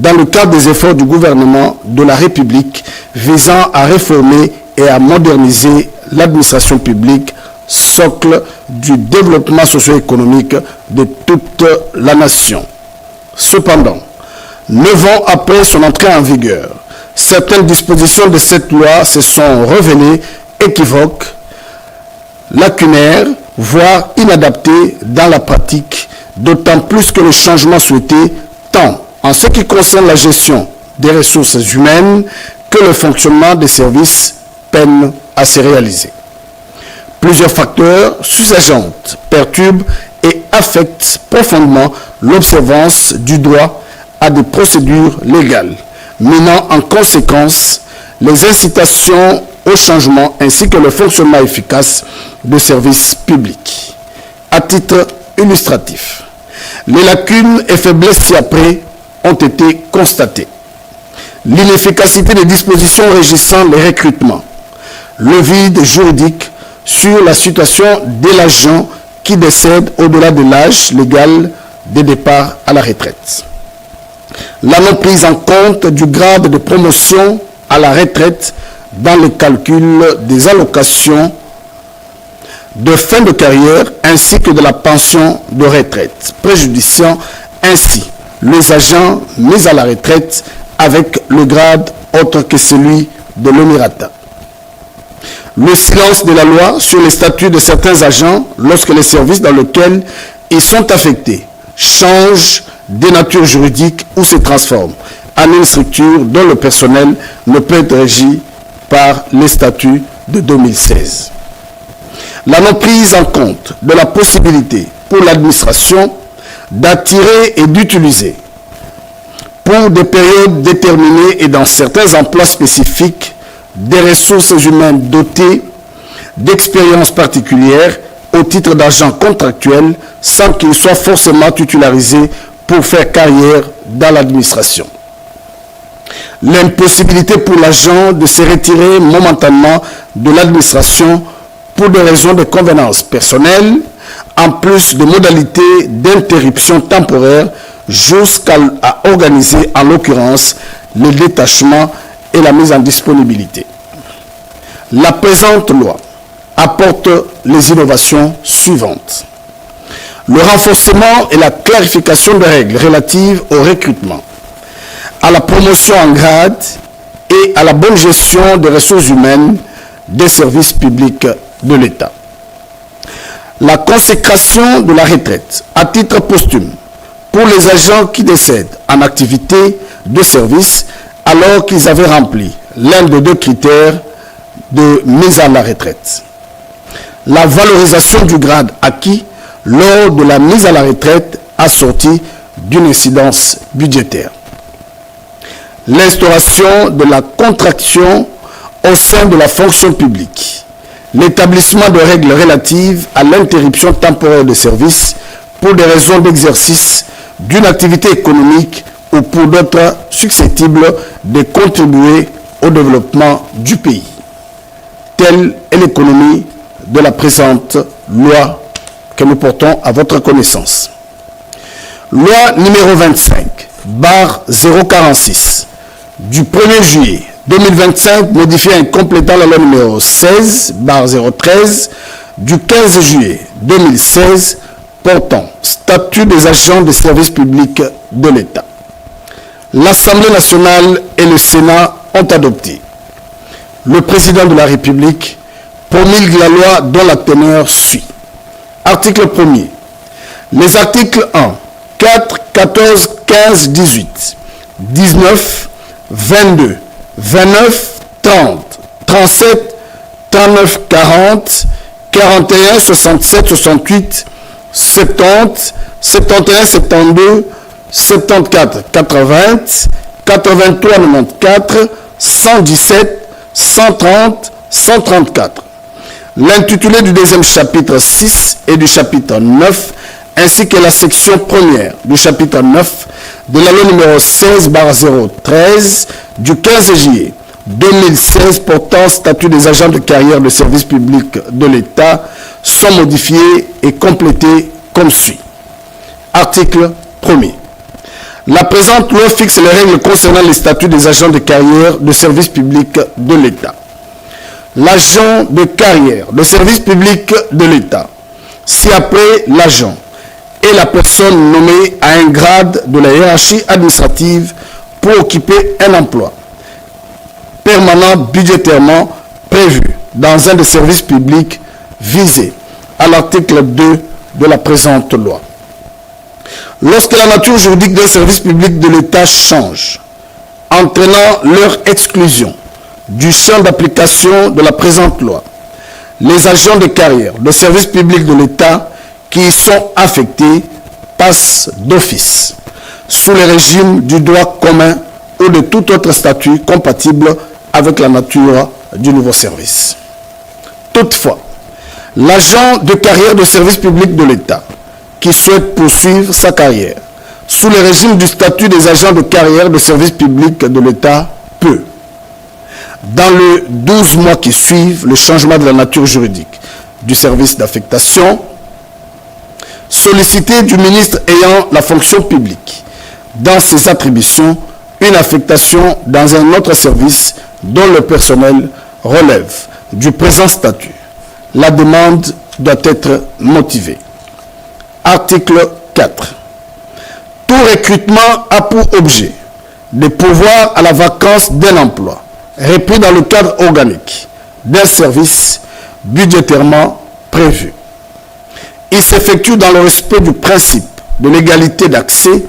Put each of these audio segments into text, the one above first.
dans le cadre des efforts du gouvernement de la République visant à réformer et à moderniser l'administration publique, socle du développement socio-économique de toute la nation. Cependant, 9 ans après son entrée en vigueur, certaines dispositions de cette loi se sont révélées équivoques, lacunaires, voire inadaptées dans la pratique, d'autant plus que le changement souhaité, tant en ce qui concerne la gestion des ressources humaines que le fonctionnement des services, peine à se réaliser. Plusieurs facteurs sous-jacents perturbent et affectent profondément l'observance du droit à des procédures légales, minant en conséquence les incitations au changement ainsi que le fonctionnement efficace de services publics. À titre illustratif, les lacunes et faiblesses ci-après ont été constatées. L'inefficacité des dispositions régissant les recrutements, le vide juridique sur la situation de l'agent qui décède au-delà de l'âge légal de départ à la retraite. La non prise en compte du grade de promotion à la retraite dans le calcul des allocations de fin de carrière ainsi que de la pension de retraite, préjudiciant ainsi les agents mis à la retraite avec le grade autre que celui de l'Omirata. Le silence de la loi sur les statuts de certains agents lorsque les services dans lesquels ils sont affectés changent de nature juridique ou se transforment en une structure dont le personnel ne peut être régi par les statuts de 2016. La non-prise en compte de la possibilité pour l'administration d'attirer et d'utiliser pour des périodes déterminées et dans certains emplois spécifiques des ressources humaines dotées d'expériences particulières au titre d'agents contractuels sans qu'ils soient forcément titularisés pour faire carrière dans l'administration. L'impossibilité pour l'agent de se retirer momentanément de l'administration pour des raisons de convenance personnelle, en plus de modalités d'interruption temporaire jusqu'à organiser en l'occurrence le détachement et la mise en disponibilité. La présente loi apporte les innovations suivantes. Le renforcement et la clarification des règles relatives au recrutement, à la promotion en grade et à la bonne gestion des ressources humaines des services publics de l'État. La consécration de la retraite à titre posthume pour les agents qui décèdent en activité de service alors qu'ils avaient rempli l'un des 2 critères de mise à la retraite. La valorisation du grade acquis lors de la mise à la retraite assortie d'une incidence budgétaire. L'instauration de la contraction au sein de la fonction publique. L'établissement de règles relatives à l'interruption temporaire de service pour des raisons d'exercice d'une activité économique ou pour d'autres susceptibles de contribuer au développement du pays. Telle est l'économie de la présente loi que nous portons à votre connaissance. Loi numéro 25/046 du 1er juillet 2025 modifiant et complétant la loi numéro 16/013 du 15 juillet 2016 portant statut des agents des services publics de l'État. L'Assemblée nationale et le Sénat ont adopté. Le président de la République promulgue la loi dont la teneur suit. Article 1er. Les articles 1, 4, 14, 15, 18, 19, 22, 29, 30, 37, 39, 40, 41, 67, 68, 70, 71, 72, 74, 80, 83, 94, 117, 130, 134. L'intitulé du deuxième chapitre 6 et du chapitre 9, ainsi que la section première du chapitre 9 de la loi numéro 16/013 du 15 juillet 2016 portant statut des agents de carrière de service public de l'État sont modifiés et complétés comme suit. Article 1er. La présente loi fixe les règles concernant les statuts des agents de carrière de service public de l'État. L'agent de carrière de service public de l'État, si après l'agent est la personne nommée à un grade de la hiérarchie administrative pour occuper un emploi permanent budgétairement prévu dans un des services publics visés à l'article 2 de la présente loi. Lorsque la nature juridique d'un service public de l'État change, entraînant leur exclusion du champ d'application de la présente loi, les agents de carrière de service public de l'État qui y sont affectés passent d'office sous le régime du droit commun ou de tout autre statut compatible avec la nature du nouveau service. Toutefois, l'agent de carrière de service public de l'État qui souhaite poursuivre sa carrière sous le régime du statut des agents de carrière de service public de l'État peut, dans les 12 mois qui suivent le changement de la nature juridique du service d'affectation, solliciter du ministre ayant la fonction publique dans ses attributions une affectation dans un autre service dont le personnel relève du présent statut. La demande doit être motivée. Article 4. Tout recrutement a pour objet de pourvoir à la vacance d'un emploi repris dans le cadre organique d'un service budgétairement prévu. Il s'effectue dans le respect du principe de l'égalité d'accès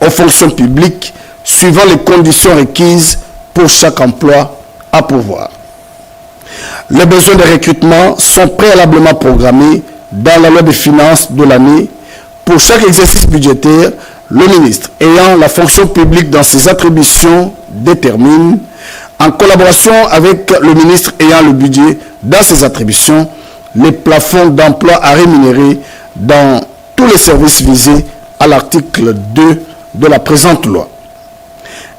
aux fonctions publiques suivant les conditions requises pour chaque emploi à pourvoir. Les besoins de recrutement sont préalablement programmés dans la loi de finances de l'année. Pour chaque exercice budgétaire, le ministre ayant la fonction publique dans ses attributions détermine, en collaboration avec le ministre ayant le budget dans ses attributions, les plafonds d'emploi à rémunérer dans tous les services visés à l'article 2 de la présente loi.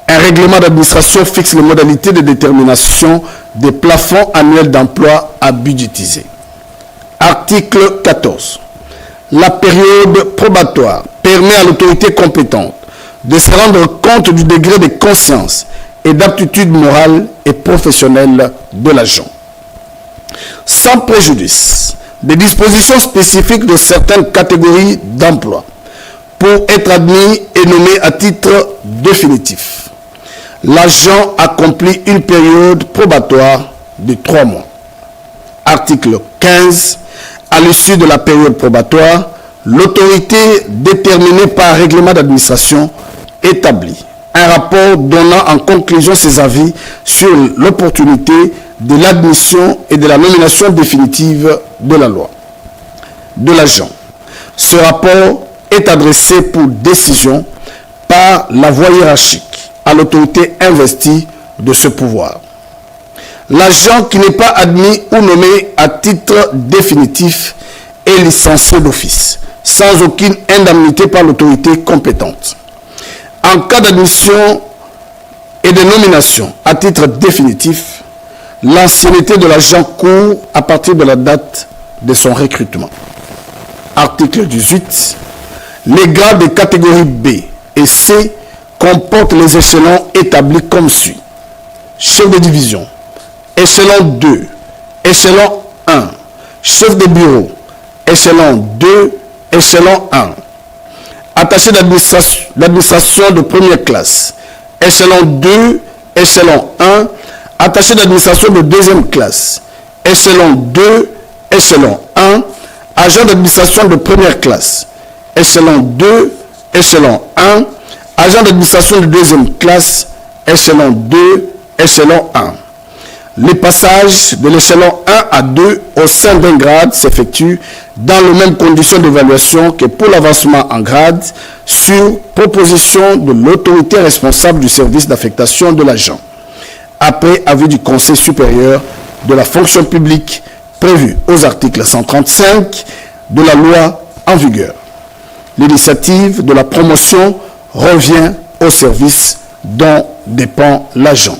Un règlement d'administration fixe les modalités de détermination des plafonds annuels d'emploi à budgétiser. Article 14. La période probatoire permet à l'autorité compétente de se rendre compte du degré de conscience et d'aptitude morale et professionnelle de l'agent. Sans préjudice des dispositions spécifiques de certaines catégories d'emplois pour être admis et nommé à titre définitif, l'agent accomplit une période probatoire de 3 mois. Article 15. À l'issue de la période probatoire, l'autorité déterminée par règlement d'administration établit un rapport donnant en conclusion ses avis sur l'opportunité de l'admission et de la nomination définitive de la loi de l'agent. Ce rapport est adressé pour décision par la voie hiérarchique à l'autorité investie de ce pouvoir. L'agent qui n'est pas admis ou nommé à titre définitif est licencié d'office, sans aucune indemnité par l'autorité compétente. En cas d'admission et de nomination à titre définitif, l'ancienneté de l'agent court à partir de la date de son recrutement. Article 18. Les grades des catégories B et C comportent les échelons établis comme suit. Chef de division, échelon 2, échelon 1, chef de bureau, échelon 2, échelon 1, attaché d'administration de première classe, échelon 2, échelon 1, attaché d'administration de deuxième classe, échelon 2, échelon 1, agent d'administration de première classe, échelon 2, échelon 1, agent d'administration de deuxième classe, échelon 2, échelon 1. Les passages de l'échelon 1 à 2 au sein d'un grade s'effectuent dans les mêmes conditions d'évaluation que pour l'avancement en grade sur proposition de l'autorité responsable du service d'affectation de l'agent, après avis du Conseil supérieur de la fonction publique prévu aux articles 135 de la loi en vigueur. L'initiative de la promotion revient au service dont dépend l'agent.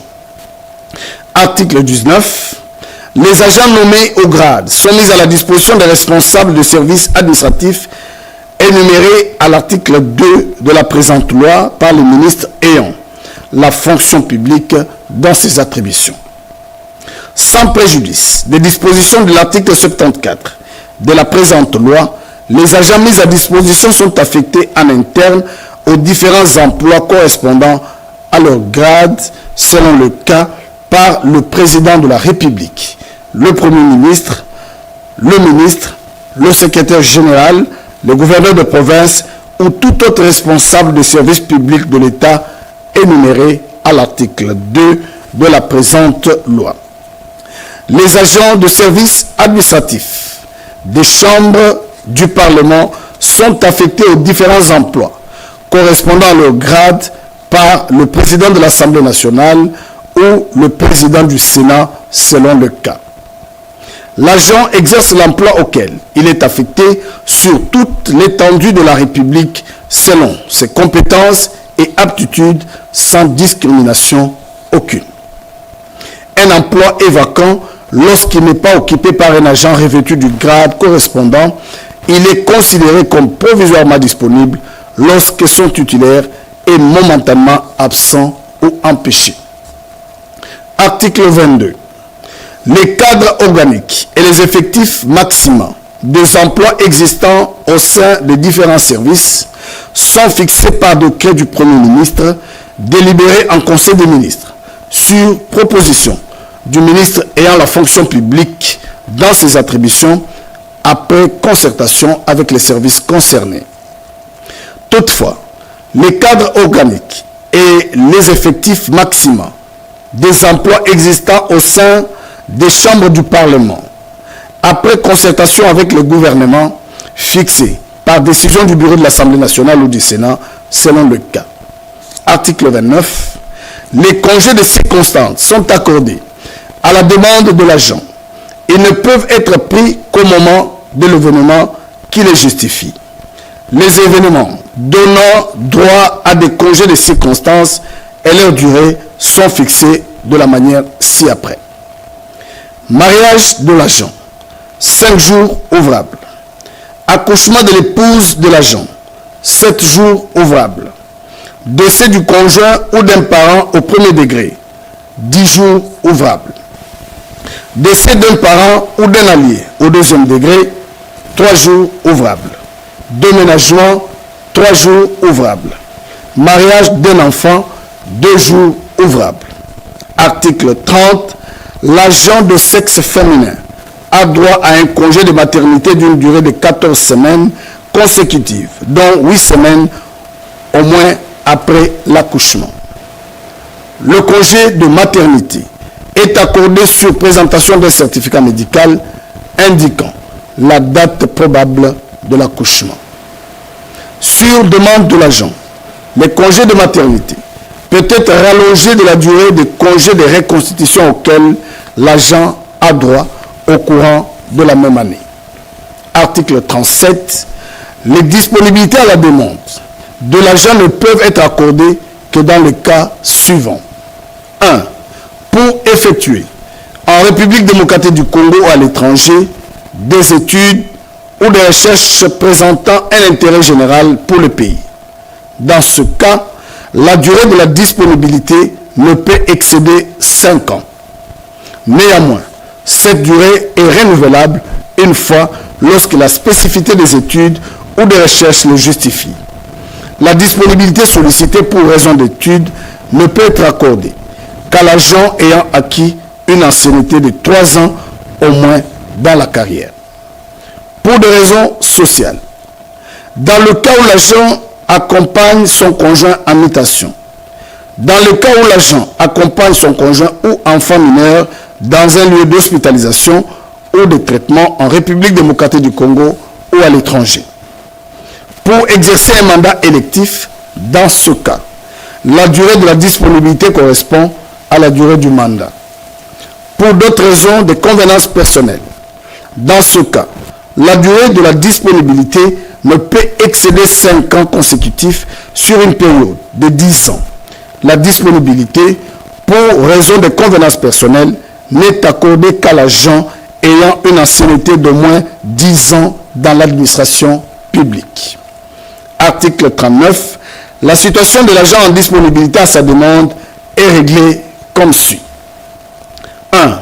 Article 19. Les agents nommés au grade sont mis à la disposition des responsables de services administratifs et énumérés à l'article 2 de la présente loi par le ministre ayant la fonction publique dans ses attributions. Sans préjudice des dispositions de l'article 74 de la présente loi, les agents mis à disposition sont affectés en interne aux différents emplois correspondant à leur grade selon le cas par le président de la République, le Premier ministre, le secrétaire général, le gouverneur de province ou tout autre responsable de service public de l'État énuméré à l'article 2 de la présente loi. Les agents de service administratif des chambres du Parlement sont affectés aux différents emplois correspondant à leur grade par le président de l'Assemblée nationale ou le président du Sénat selon le cas. L'agent exerce l'emploi auquel il est affecté sur toute l'étendue de la République selon ses compétences et aptitudes sans discrimination aucune. Un emploi est vacant lorsqu'il n'est pas occupé par un agent revêtu du grade correspondant. Il est considéré comme provisoirement disponible lorsque son titulaire est momentanément absent ou empêché. Article 22. Les cadres organiques et les effectifs maximaux des emplois existants au sein des différents services sont fixés par décret du Premier ministre, délibéré en Conseil des ministres, sur proposition du ministre ayant la fonction publique dans ses attributions, après concertation avec les services concernés. Toutefois, les cadres organiques et les effectifs maximaux des emplois existants au sein des chambres du Parlement, après concertation avec le gouvernement, fixés par décision du bureau de l'Assemblée nationale ou du Sénat, selon le cas. Article 29. Les congés de circonstance sont accordés à la demande de l'agent. Ils ne peuvent être pris qu'au moment de l'événement qui les justifie. Les événements donnant droit à des congés de circonstance et leur durée sont fixés de la manière ci-après. Mariage de l'agent, 5 jours ouvrables. Accouchement de l'épouse de l'agent, 7 jours ouvrables. Décès du conjoint ou d'un parent au premier degré, 10 jours ouvrables. Décès d'un parent ou d'un allié au deuxième degré, 3 jours ouvrables. Déménagement, 3 jours ouvrables. Mariage d'un enfant, 2 jours ouvrables. Article 30. L'agent de sexe féminin a droit à un congé de maternité d'une durée de 14 semaines consécutives, dont 8 semaines au moins après l'accouchement. Le congé de maternité est accordé sur présentation d'un certificat médical indiquant la date probable de l'accouchement. Sur demande de l'agent, les congés de maternité peut être rallongé de la durée des congés de reconstitution auxquels l'agent a droit au courant de la même année. Article 37. Les disponibilités à la demande de l'agent ne peuvent être accordées que dans le cas suivant. 1. Pour effectuer en République démocratique du Congo ou à l'étranger des études ou des recherches présentant un intérêt général pour le pays. Dans ce cas, la durée de la disponibilité ne peut excéder 5 ans. Néanmoins, cette durée est renouvelable une fois lorsque la spécificité des études ou des recherches le justifie. La disponibilité sollicitée pour raison d'études ne peut être accordée qu'à l'agent ayant acquis une ancienneté de 3 ans au moins dans la carrière. Pour des raisons sociales, dans le cas où l'agent accompagne son conjoint en mutation, dans le cas où l'agent accompagne son conjoint ou enfant mineur dans un lieu d'hospitalisation ou de traitement en République démocratique du Congo ou à l'étranger. Pour exercer un mandat électif, dans ce cas, la durée de la disponibilité correspond à la durée du mandat. Pour d'autres raisons de convenance personnelle, dans ce cas, la durée de la disponibilité ne peut excéder 5 ans consécutifs sur une période de 10 ans. La disponibilité, pour raison de convenance personnelle, n'est accordée qu'à l'agent ayant une ancienneté d'au moins 10 ans dans l'administration publique. Article 39. La situation de l'agent en disponibilité à sa demande est réglée comme suit. 1.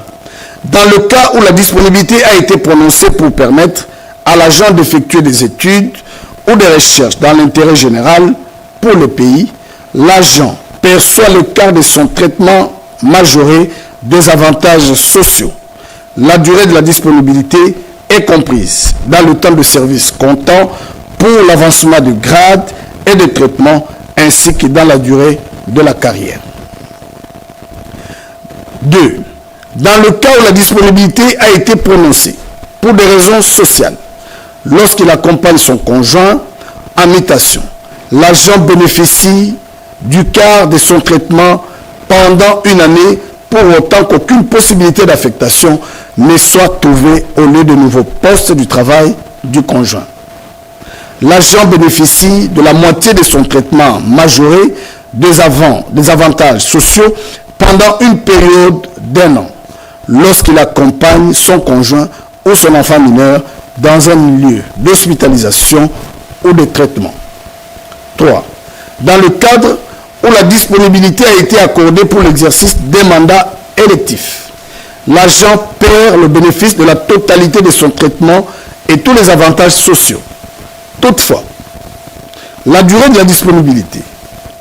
Dans le cas où la disponibilité a été prononcée pour permettre à l'agent d'effectuer des études ou des recherches dans l'intérêt général pour le pays, l'agent perçoit le quart de son traitement majoré des avantages sociaux. La durée de la disponibilité est comprise dans le temps de service comptant pour l'avancement de grade et de traitement ainsi que dans la durée de la carrière. 2. Dans le cas où la disponibilité a été prononcée pour des raisons sociales, lorsqu'il accompagne son conjoint en mutation, l'agent bénéficie du quart de son traitement pendant une année pour autant qu'aucune possibilité d'affectation ne soit trouvée au lieu de nouveaux postes du travail du conjoint. L'agent bénéficie de la moitié de son traitement majoré des avantages sociaux pendant une période d'1 an, lorsqu'il accompagne son conjoint ou son enfant mineur dans un lieu d'hospitalisation ou de traitement. 3. Dans le cadre où la disponibilité a été accordée pour l'exercice des mandats électifs, l'agent perd le bénéfice de la totalité de son traitement et tous les avantages sociaux. Toutefois, la durée de la disponibilité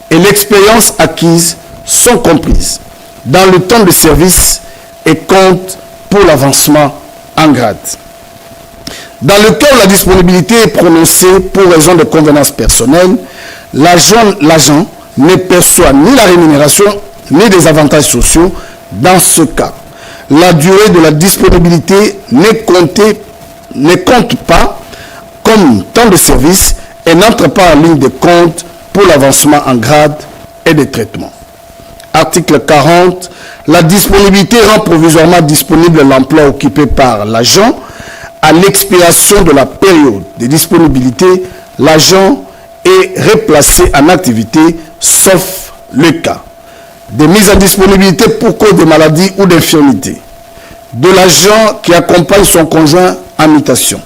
et l'expérience acquise sont comprises dans le temps de service et comptent pour l'avancement en grade. Dans le cas où la disponibilité est prononcée pour raison de convenance personnelle, l'agent ne perçoit ni la rémunération ni des avantages sociaux. Dans ce cas, la durée de la disponibilité ne compte pas comme temps de service et n'entre pas en ligne de compte pour l'avancement en grade et de traitement. Article 40. La disponibilité rend provisoirement disponible l'emploi occupé par l'agent. À l'expiration de la période de disponibilité, l'agent est replacé en activité, sauf le cas de mise en disponibilité pour cause de maladie ou d'infirmité, de l'agent qui accompagne son conjoint en mutation,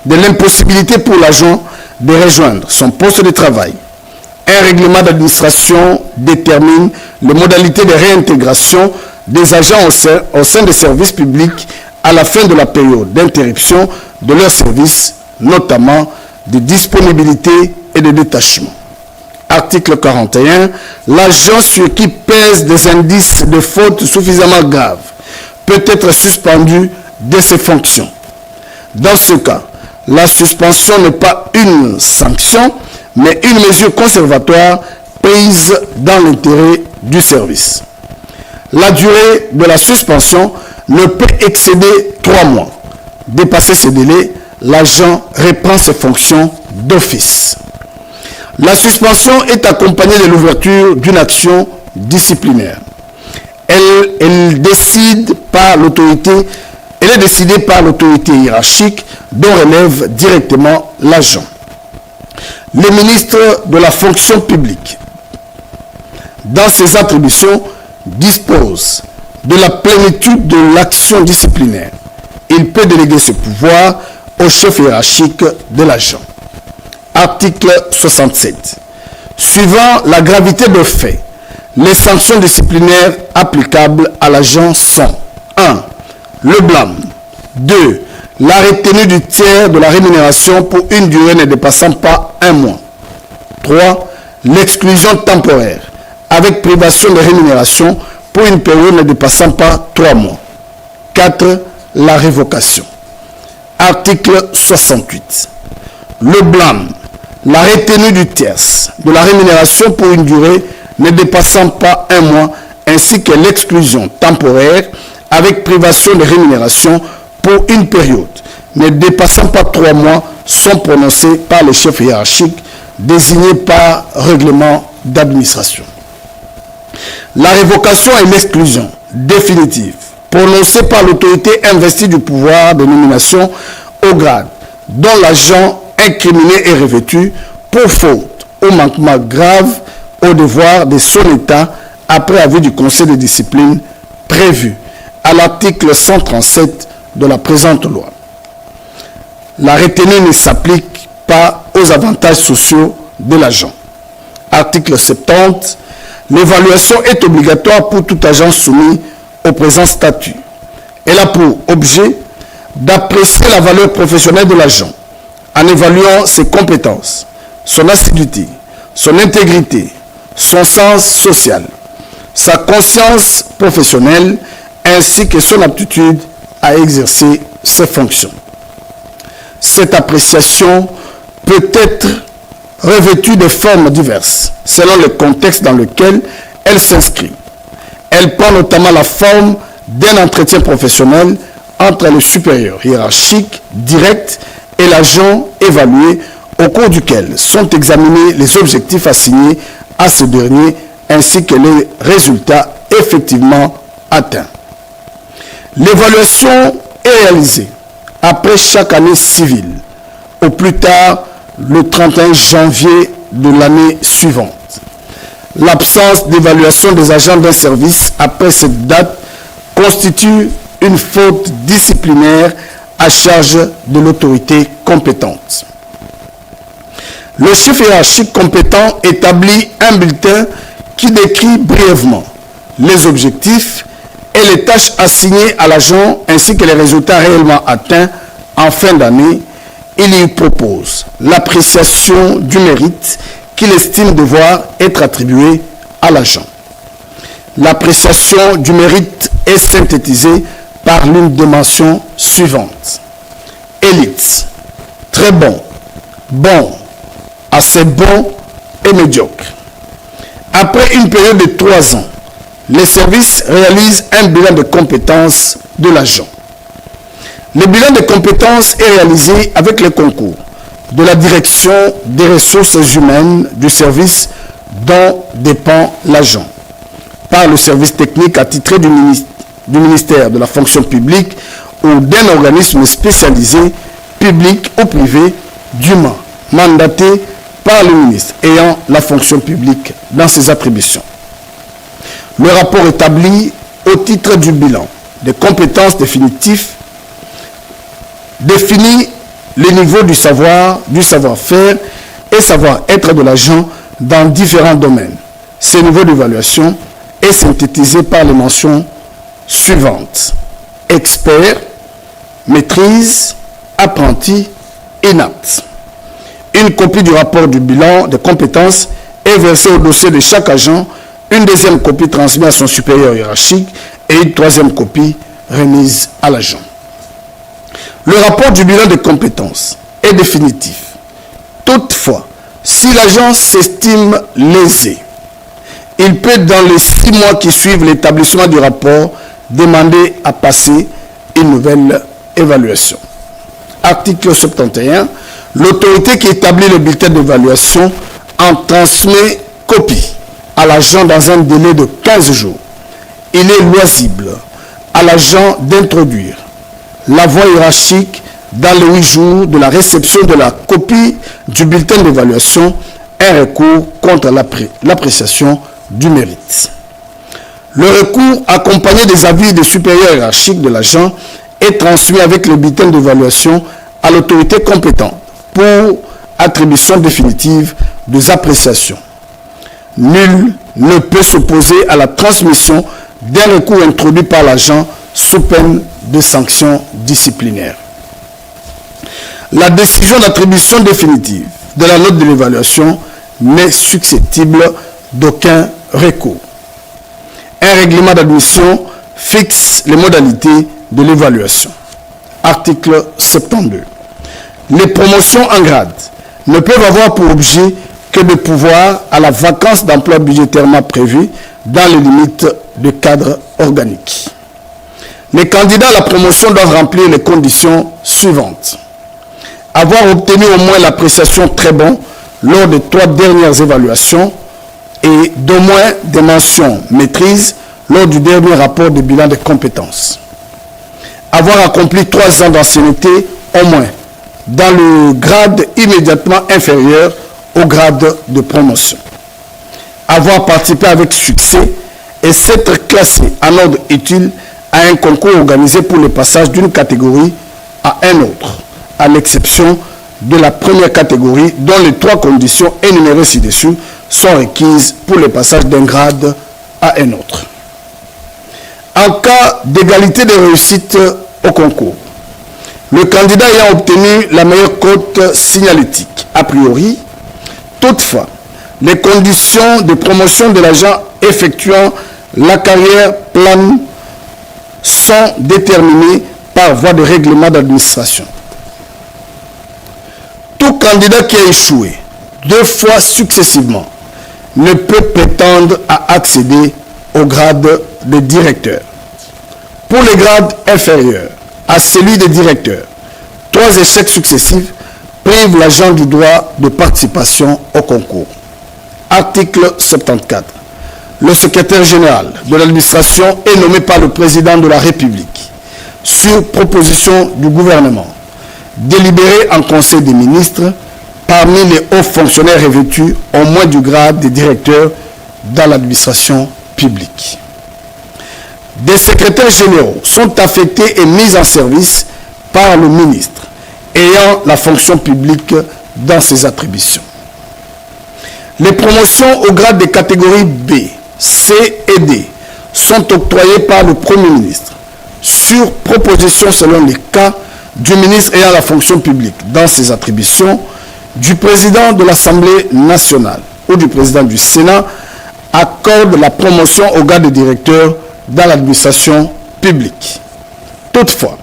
de l'impossibilité pour l'agent de rejoindre son poste de travail. Un règlement d'administration détermine les modalités de réintégration des agents au sein des services publics à la fin de la période d'interruption de leur service, notamment de disponibilité et de détachement. Article 41. L'agent sur qui pèsent des indices de faute suffisamment graves peut être suspendu de ses fonctions. Dans ce cas, la suspension n'est pas une sanction, mais une mesure conservatoire prise dans l'intérêt du service. La durée de la suspension ne peut excéder 3 mois. Dépassé ce délai, l'agent reprend ses fonctions d'office. La suspension est accompagnée de l'ouverture d'une action disciplinaire. Elle est décidée par l'autorité hiérarchique dont relève directement l'agent. Le ministre de la fonction publique, dans ses attributions, dispose de la plénitude de l'action disciplinaire. Il peut déléguer ce pouvoir au chef hiérarchique de l'agent. Article 67. Suivant la gravité de fait, les sanctions disciplinaires applicables à l'agent sont 1. Le blâme. 2. La retenue du tiers de la rémunération pour une durée ne dépassant pas 1 mois. 3. L'exclusion temporaire avec privation de rémunération pour une période ne dépassant pas 3 mois. 4. La révocation. Article 68. Le blâme. La retenue du tiers de la rémunération pour une durée ne dépassant pas 1 mois ainsi que l'exclusion temporaire avec privation de rémunération pour une période ne dépassant pas 3 mois sont prononcés par le chef hiérarchique désigné par règlement d'administration. La révocation et l'exclusion définitive prononcée par l'autorité investie du pouvoir de nomination au grade dont l'agent incriminé est revêtu pour faute ou manquement grave au devoir de son État après avis du Conseil de discipline prévu à l'article 137 de la présente loi. La retenue ne s'applique pas aux avantages sociaux de l'agent. Article 70. L'évaluation est obligatoire pour tout agent soumis au présent statut. Elle a pour objet d'apprécier la valeur professionnelle de l'agent en évaluant ses compétences, son assiduité, son intégrité, son sens social, sa conscience professionnelle ainsi que son aptitude à exercer ses fonctions. Cette appréciation peut être revêtue de formes diverses selon le contexte dans lequel elle s'inscrit. Elle prend notamment la forme d'un entretien professionnel entre le supérieur hiérarchique direct et l'agent évalué, au cours duquel sont examinés les objectifs assignés à ce dernier ainsi que les résultats effectivement atteints. L'évaluation est réalisée après chaque année civile, au plus tard le 31 janvier de l'année suivante. L'absence d'évaluation des agents d'un service après cette date constitue une faute disciplinaire à charge de l'autorité compétente. Le chef hiérarchique compétent établit un bulletin qui décrit brièvement les objectifs et les tâches assignées à l'agent ainsi que les résultats réellement atteints en fin d'année. Il y propose l'appréciation du mérite qu'il estime devoir être attribué à l'agent. L'appréciation du mérite est synthétisée par l'une des mentions suivantes. Élite, très bon, bon, assez bon et médiocre. Après une période de 3 ans, les services réalisent un bilan de compétences de l'agent. Le bilan de compétences est réalisé avec le concours de la direction des ressources humaines du service dont dépend l'agent, par le service technique attitré du ministère de la fonction publique ou d'un organisme spécialisé, public ou privé, dûment mandaté par le ministre ayant la fonction publique dans ses attributions. Le rapport établi au titre du bilan des compétences définitifs définit le niveau du savoir, du savoir-faire et savoir-être de l'agent dans différents domaines. Ce niveau d'évaluation est synthétisé par les mentions suivantes. Expert, maîtrise, apprenti, inapte. Une copie du rapport du bilan des compétences est versée au dossier de chaque agent, une deuxième copie transmise à son supérieur hiérarchique et une troisième copie remise à l'agent. Le rapport du bilan des compétences est définitif. Toutefois, si l'agent s'estime lésé, il peut, dans les 6 mois qui suivent l'établissement du rapport, demander à passer une nouvelle évaluation. Article 71. L'autorité qui établit le bulletin d'évaluation en transmet copie à l'agent dans un délai de 15 jours. Il est loisible à l'agent d'introduire la voie hiérarchique dans les 8 jours de la réception de la copie du bulletin d'évaluation un recours contre l'appréciation du mérite. Le recours accompagné des avis des supérieurs hiérarchiques de l'agent est transmis avec le bulletin d'évaluation à l'autorité compétente pour attribution définitive des appréciations. Nul ne peut s'opposer à la transmission d'un recours introduit par l'agent sous peine de sanctions disciplinaires. La décision d'attribution définitive de la note de l'évaluation n'est susceptible d'aucun recours. Un règlement d'admission fixe les modalités de l'évaluation. Article 72. Les promotions en grade ne peuvent avoir pour objet que de pourvoir à la vacance d'emploi budgétairement prévue dans les limites du cadre organique. Les candidats à la promotion doivent remplir les conditions suivantes. Avoir obtenu au moins l'appréciation très bon lors des 3 dernières évaluations et d'au moins des mentions maîtrise lors du dernier rapport de bilan des compétences. Avoir accompli 3 ans d'ancienneté au moins dans le grade immédiatement inférieur au grade de promotion. Avoir participé avec succès et s'être classé en ordre utile à un concours organisé pour le passage d'une catégorie à un autre, à l'exception de la première catégorie dont les 3 conditions énumérées ci-dessus sont requises pour le passage d'un grade à un autre. En cas d'égalité de réussite au concours, le candidat ayant obtenu la meilleure cote signalétique, a priori, toutefois, les conditions de promotion de l'agent effectuant la carrière plane sont déterminées par voie de règlement d'administration. Tout candidat qui a échoué 2 fois successivement ne peut prétendre à accéder au grade de directeur. Pour les grades inférieurs à celui de directeur, 3 échecs successifs privent l'agent du droit de participation au concours. Article 74. Le secrétaire général de l'administration est nommé par le président de la République sur proposition du gouvernement, délibéré en conseil des ministres parmi les hauts fonctionnaires revêtus au moins du grade de directeur dans l'administration publique. Des secrétaires généraux sont affectés et mis en service par le ministre ayant la fonction publique dans ses attributions. Les promotions au grade de catégorie B, C et D sont octroyées par le Premier ministre sur proposition selon les cas du ministre ayant la fonction publique dans ses attributions, du président de l'Assemblée nationale ou du président du Sénat, accorde la promotion au grade de directeur dans l'administration publique. Toutefois,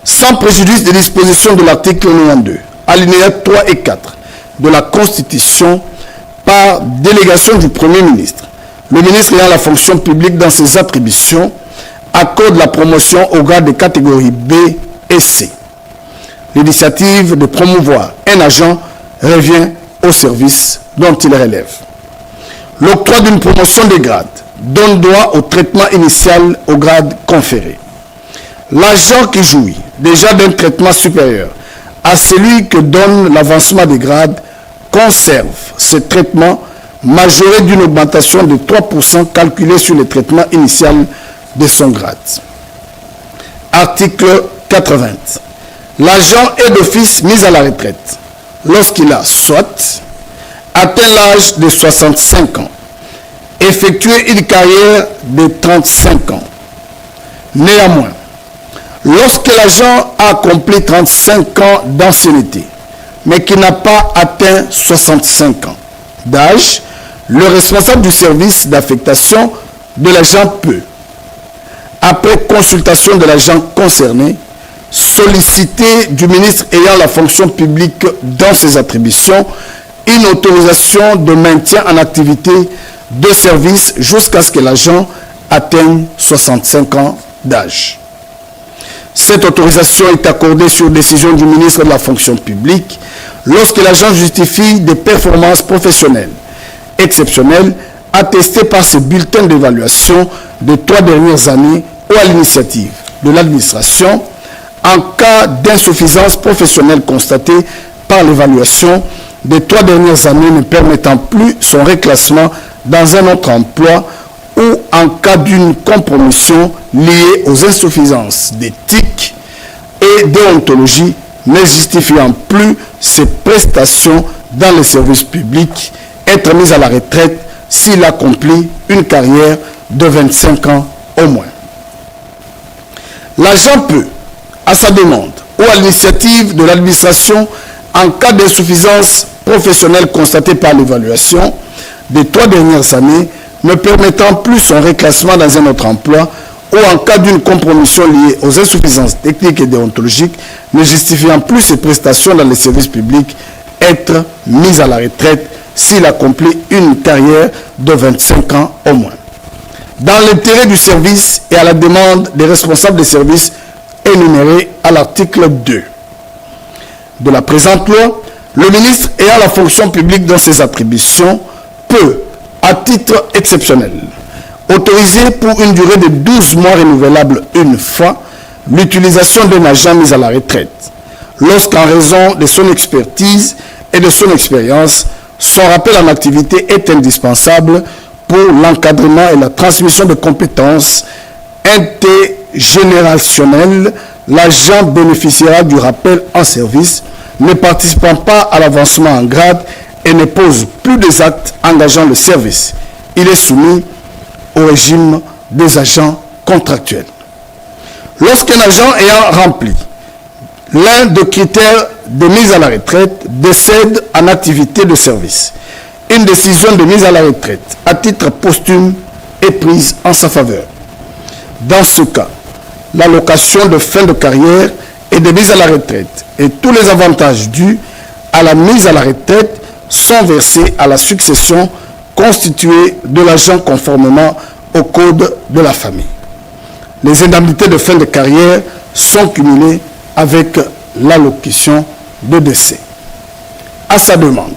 sans préjudice des dispositions de l'article 92, alinéas 3 et 4 de la Constitution, par délégation du Premier ministre, le ministre ayant la fonction publique dans ses attributions accorde la promotion au grade de catégorie B et C. L'initiative de promouvoir un agent revient au service dont il relève. L'octroi d'une promotion de grade donne droit au traitement initial au grade conféré. L'agent qui jouit déjà d'un traitement supérieur à celui que donne l'avancement des grades conserve ce traitement majoré d'une augmentation de 3% calculée sur le traitement initial de son grade. Article 80. L'agent est d'office mis à la retraite lorsqu'il a soit atteint l'âge de 65 ans, effectué une carrière de 35 ans. Néanmoins, lorsque l'agent a accompli 35 ans d'ancienneté, mais qui n'a pas atteint 65 ans d'âge, le responsable du service d'affectation de l'agent peut, après consultation de l'agent concerné, solliciter du ministre ayant la fonction publique dans ses attributions une autorisation de maintien en activité de service jusqu'à ce que l'agent atteigne 65 ans d'âge. Cette autorisation est accordée sur décision du ministre de la fonction publique lorsque l'agent justifie des performances professionnelles exceptionnelles attestées par ses bulletins d'évaluation des 3 dernières années ou à l'initiative de l'administration en cas d'insuffisance professionnelle constatée par l'évaluation des 3 dernières années ne permettant plus son reclassement dans un autre emploi ou en cas d'une compromission liée aux insuffisances d'éthique et déontologie ne justifiant plus ses prestations dans les services publics, être mis à la retraite s'il accomplit une carrière de 25 ans au moins. L'agent peut, à sa demande ou à l'initiative de l'administration, en cas d'insuffisance professionnelle constatée par l'évaluation des 3 dernières années, ne permettant plus son reclassement dans un autre emploi ou en cas d'une compromission liée aux insuffisances techniques et déontologiques, ne justifiant plus ses prestations dans les services publics, être mis à la retraite s'il accomplit une carrière de 25 ans au moins. Dans l'intérêt du service et à la demande des responsables des services énumérés à l'article 2 de la présente loi, le ministre ayant la fonction publique dans ses attributions peut, à titre exceptionnel, autoriser pour une durée de 12 mois renouvelable une fois l'utilisation d'un agent mis à la retraite, lorsqu'en raison de son expertise et de son expérience, son rappel en activité est indispensable pour l'encadrement et la transmission de compétences générationnel, l'agent bénéficiera du rappel en service, ne participant pas à l'avancement en grade et ne pose plus des actes engageant le service. Il est soumis au régime des agents contractuels. Lorsqu'un agent ayant rempli l'un des critères de mise à la retraite décède en activité de service, une décision de mise à la retraite à titre posthume est prise en sa faveur. Dans ce cas, l'allocation de fin de carrière et de mise à la retraite et tous les avantages dus à la mise à la retraite sont versés à la succession constituée de l'agent conformément au code de la famille. Les indemnités de fin de carrière sont cumulées avec l'allocation de décès. À sa demande,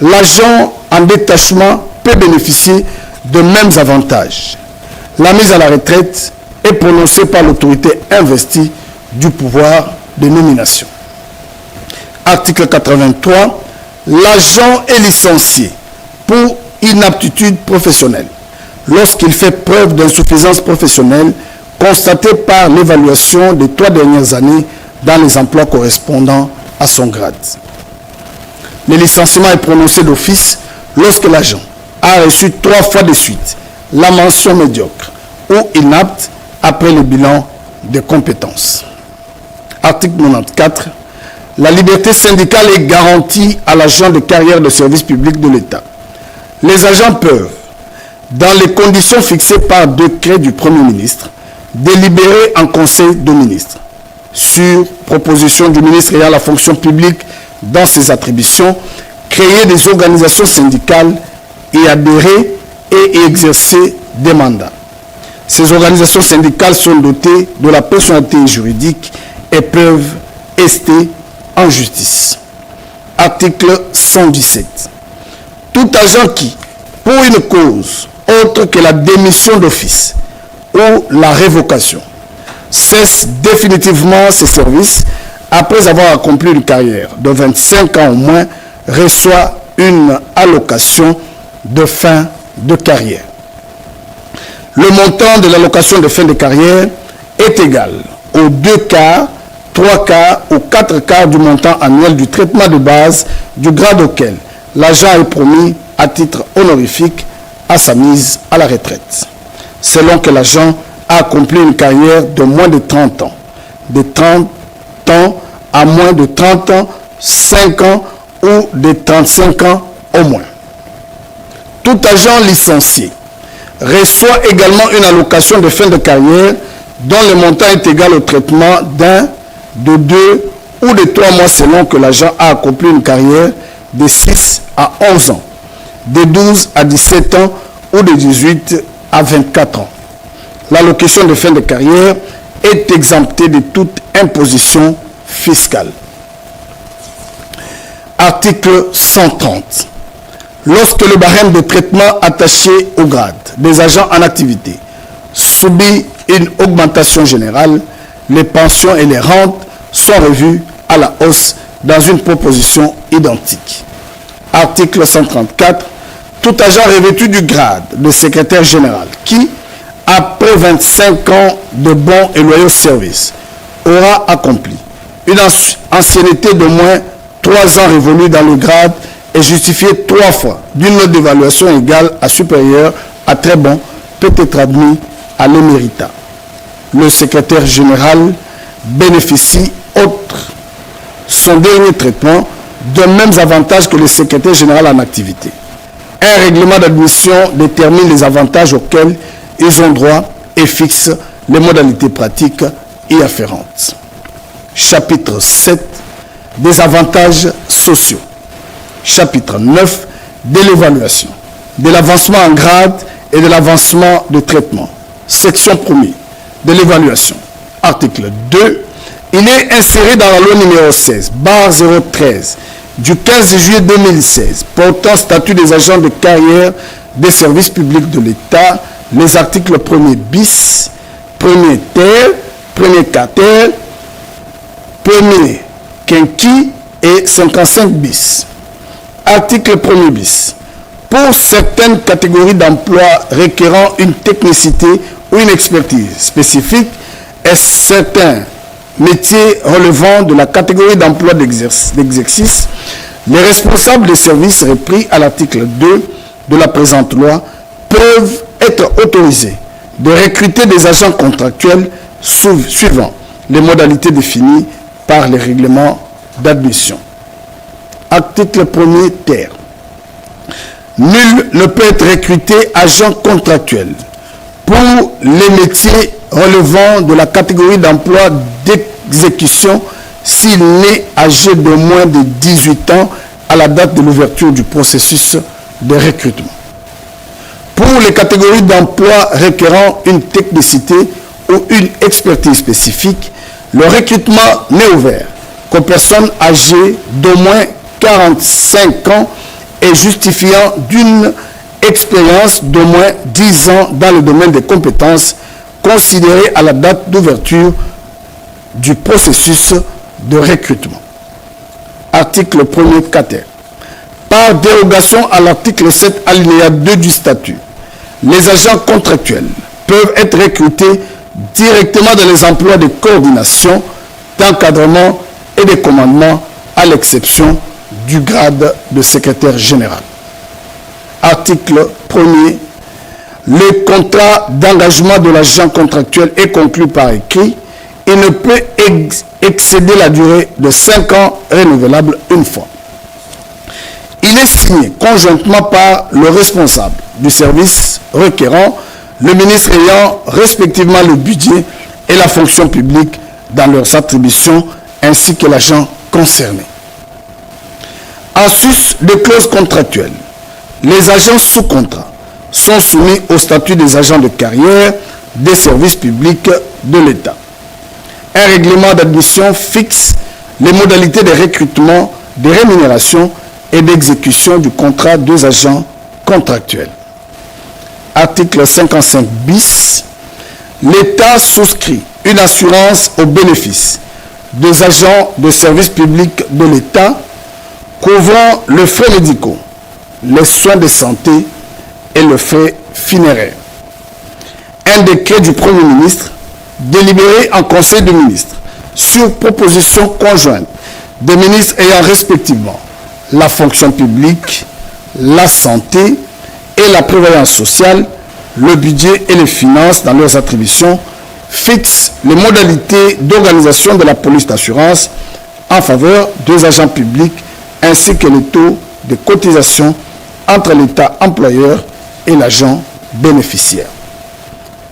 l'agent en détachement peut bénéficier de mêmes avantages. La mise à la retraite est prononcée par l'autorité investie du pouvoir de nomination. Article 83. L'agent est licencié pour inaptitude professionnelle lorsqu'il fait preuve d'insuffisance professionnelle constatée par l'évaluation des 3 dernières années dans les emplois correspondant à son grade. Le licenciement est prononcé d'office lorsque l'agent a reçu 3 fois de suite la mention médiocre ou inapte après le bilan de compétences. Article 94. La liberté syndicale est garantie à l'agent de carrière de service public de l'État. Les agents peuvent, dans les conditions fixées par décret du Premier ministre, délibérer en Conseil de ministres, sur proposition du ministre ayant la fonction publique dans ses attributions, créer des organisations syndicales et adhérer et exercer des mandats. Ces organisations syndicales sont dotées de la personnalité juridique et peuvent ester en justice. Article 117. Tout agent qui, pour une cause autre que la démission d'office ou la révocation, cesse définitivement ses services après avoir accompli une carrière de 25 ans au moins, reçoit une allocation de fin de carrière. Le montant de l'allocation de fin de carrière est égal aux 2 quarts, 3 quarts ou 4 quarts du montant annuel du traitement de base du grade auquel l'agent est promis à titre honorifique à sa mise à la retraite, selon que l'agent a accompli une carrière de moins de 30 ans, de 30 ans à moins de 30 ans, 5 ans ou de 35 ans au moins. Tout agent licencié reçoit également une allocation de fin de carrière dont le montant est égal au traitement d'un, de 2 ou de 3 mois selon que l'agent a accompli une carrière de 6 à 11 ans, de 12 à 17 ans ou de 18 à 24 ans. L'allocation de fin de carrière est exemptée de toute imposition fiscale. Article 130. Lorsque le barème de traitement attaché au grade des agents en activité subit une augmentation générale, les pensions et les rentes sont revues à la hausse dans une proposition identique. Article 134. Tout agent revêtu du grade de secrétaire général qui, après 25 ans de bons et loyaux services, aura accompli une ancienneté de moins 3 ans révolue dans le grade et justifiée 3 fois d'une note d'évaluation égale à supérieure à très bon, peut être admis à l'éméritat. Le secrétaire général bénéficie, outre son dernier traitement, de mêmes avantages que le secrétaire général en activité. Un règlement d'admission détermine les avantages auxquels ils ont droit et fixe les modalités pratiques y afférentes. Chapitre 7. Des avantages sociaux. Chapitre 9. De l'évaluation, de l'avancement en grade et de l'avancement de traitement. Section 1er. De l'évaluation. Article 2. Il est inséré dans la loi numéro 16/013 du 15 juillet 2016 portant statut des agents de carrière des services publics de l'État les articles 1er bis, 1er ter, 1er quater, 1er quinqui et 55 bis. Article 1er bis. Pour certaines catégories d'emplois requérant une technicité ou une expertise spécifique, et certains métiers relevant de la catégorie d'emploi d'exercice, les responsables des services repris à l'article 2 de la présente loi peuvent être autorisés de recruter des agents contractuels suivant les modalités définies par les règlements d'admission. Article 1er ter. Nul ne peut être recruté agent contractuel pour les métiers relevant de la catégorie d'emploi d'exécution s'il n'est âgé de moins de 18 ans à la date de l'ouverture du processus de recrutement. Pour les catégories d'emploi requérant une technicité ou une expertise spécifique, le recrutement n'est ouvert qu'aux personnes âgées d'au moins 45 ans et justifiant d'une expérience d'au moins 10 ans dans le domaine des compétences considérées à la date d'ouverture du processus de recrutement. Article 1er quater. Par dérogation à l'article 7 alinéa 2 du statut, les agents contractuels peuvent être recrutés directement dans les emplois de coordination, d'encadrement et de commandement à l'exception du grade de secrétaire général. Article 1er. Le contrat d'engagement de l'agent contractuel est conclu par écrit et ne peut excéder la durée de 5 ans renouvelable une fois. Il est signé conjointement par le responsable du service requérant, le ministre ayant respectivement le budget et la fonction publique dans leurs attributions, ainsi que l'agent concerné. En sus de clauses contractuelles, les agents sous contrat sont soumis au statut des agents de carrière des services publics de l'État. Un règlement d'admission fixe les modalités de recrutement, de rémunération et d'exécution du contrat des agents contractuels. Article 55 bis. L'État souscrit une assurance au bénéfice des agents de services publics de l'État couvrant les frais médicaux, les soins de santé et le frais funéraire. Un décret du Premier ministre, délibéré en Conseil des ministres, sur proposition conjointe des ministres ayant respectivement la fonction publique, la santé et la prévoyance sociale, le budget et les finances dans leurs attributions, fixe les modalités d'organisation de la police d'assurance en faveur des agents publics ainsi que les taux de cotisation entre l'État employeur et l'agent bénéficiaire.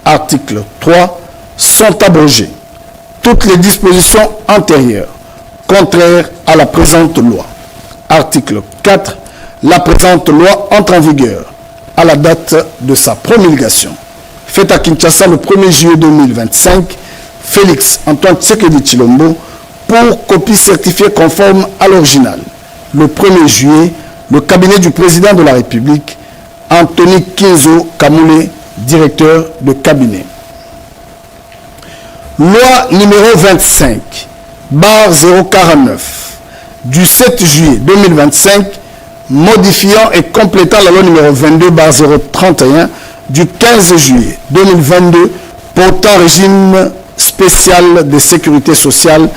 Article 3. Sont abrogées toutes les dispositions antérieures contraires à la présente loi. Article 4. La présente loi entre en vigueur à la date de sa promulgation. Faite à Kinshasa le 1er juillet 2025, Félix Antoine Tshisekedi Tshilombo, pour copie certifiée conforme à l'original. Le 1er juillet, le cabinet du président de la République, Anthony Kinzo Kamoulé, directeur de cabinet. Loi numéro 25, barre 049, du 7 juillet 2025, modifiant et complétant la loi numéro 22, barre 031, du 15 juillet 2022, portant régime spécial de sécurité sociale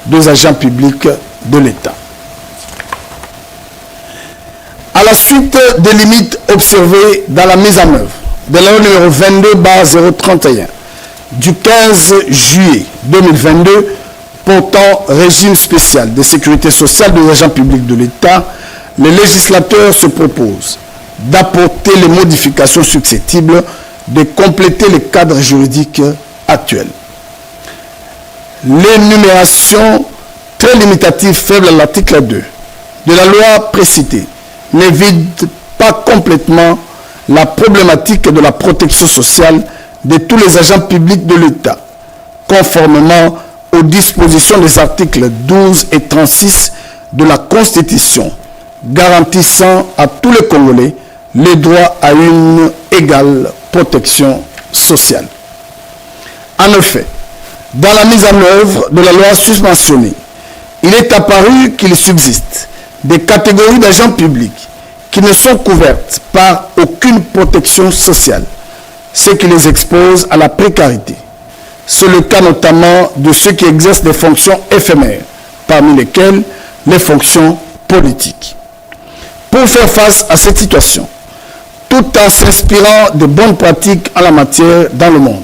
des agents publics de l'État. À la suite des limites observées dans la mise en œuvre de la loi numéro 22, barre 031, du 15 juillet 2022, portant régime spécial de sécurité sociale des agents publics de l'État, le législateur se propose d'apporter les modifications susceptibles de compléter le cadre juridique actuel. L'énumération très limitative faible à l'article 2 de la loi précitée n'évite pas complètement la problématique de la protection sociale de tous les agents publics de l'État, conformément aux dispositions des articles 12 et 36 de la Constitution, garantissant à tous les Congolais les droits à une égale protection sociale. En effet, dans la mise en œuvre de la loi susmentionnée, il est apparu qu'il subsiste des catégories d'agents publics qui ne sont couvertes par aucune protection sociale, ce qui les expose à la précarité. C'est le cas notamment de ceux qui exercent des fonctions éphémères, parmi lesquelles les fonctions politiques. Pour faire face à cette situation, tout en s'inspirant de bonnes pratiques en la matière dans le monde,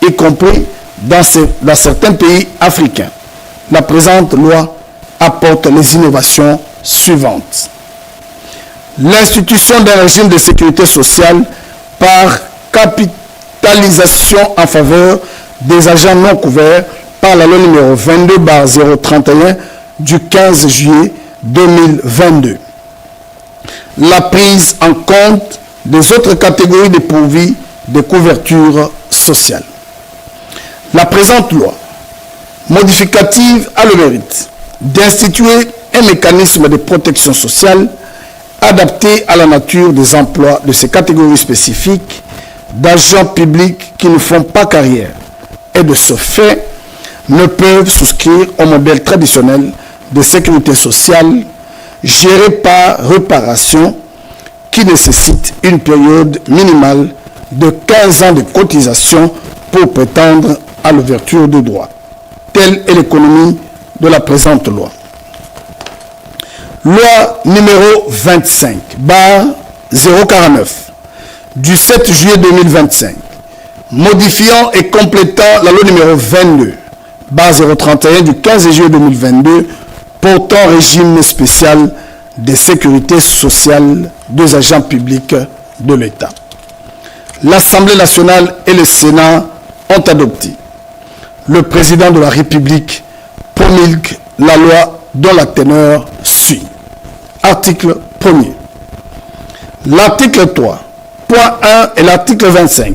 y compris dans certains pays africains, la présente loi apporte les innovations suivantes. L'institution d'un régime de sécurité sociale par capitalisation en faveur des agents non couverts par la loi numéro 22/031 du 15 juillet 2022. La prise en compte des autres catégories dépourvues de couverture sociale. La présente loi modificative a le mérite d'instituer un mécanisme de protection sociale adapté à la nature des emplois de ces catégories spécifiques d'agents publics qui ne font pas carrière et de ce fait ne peuvent souscrire au modèle traditionnel de sécurité sociale géré par réparation qui nécessite une période minimale de 15 ans de cotisation pour prétendre à l'ouverture de droits. Telle est l'économie de la présente loi. Loi numéro 25/049 du 7 juillet 2025, modifiant et complétant la loi numéro 22/031 du 15 juillet 2022 portant régime spécial de sécurité sociale des agents publics de l'État. L'Assemblée nationale et le Sénat ont adopté. Le président de la République promulgue la loi dont la teneur suit. Article 1er. L'article 3, point 1 et l'article 25,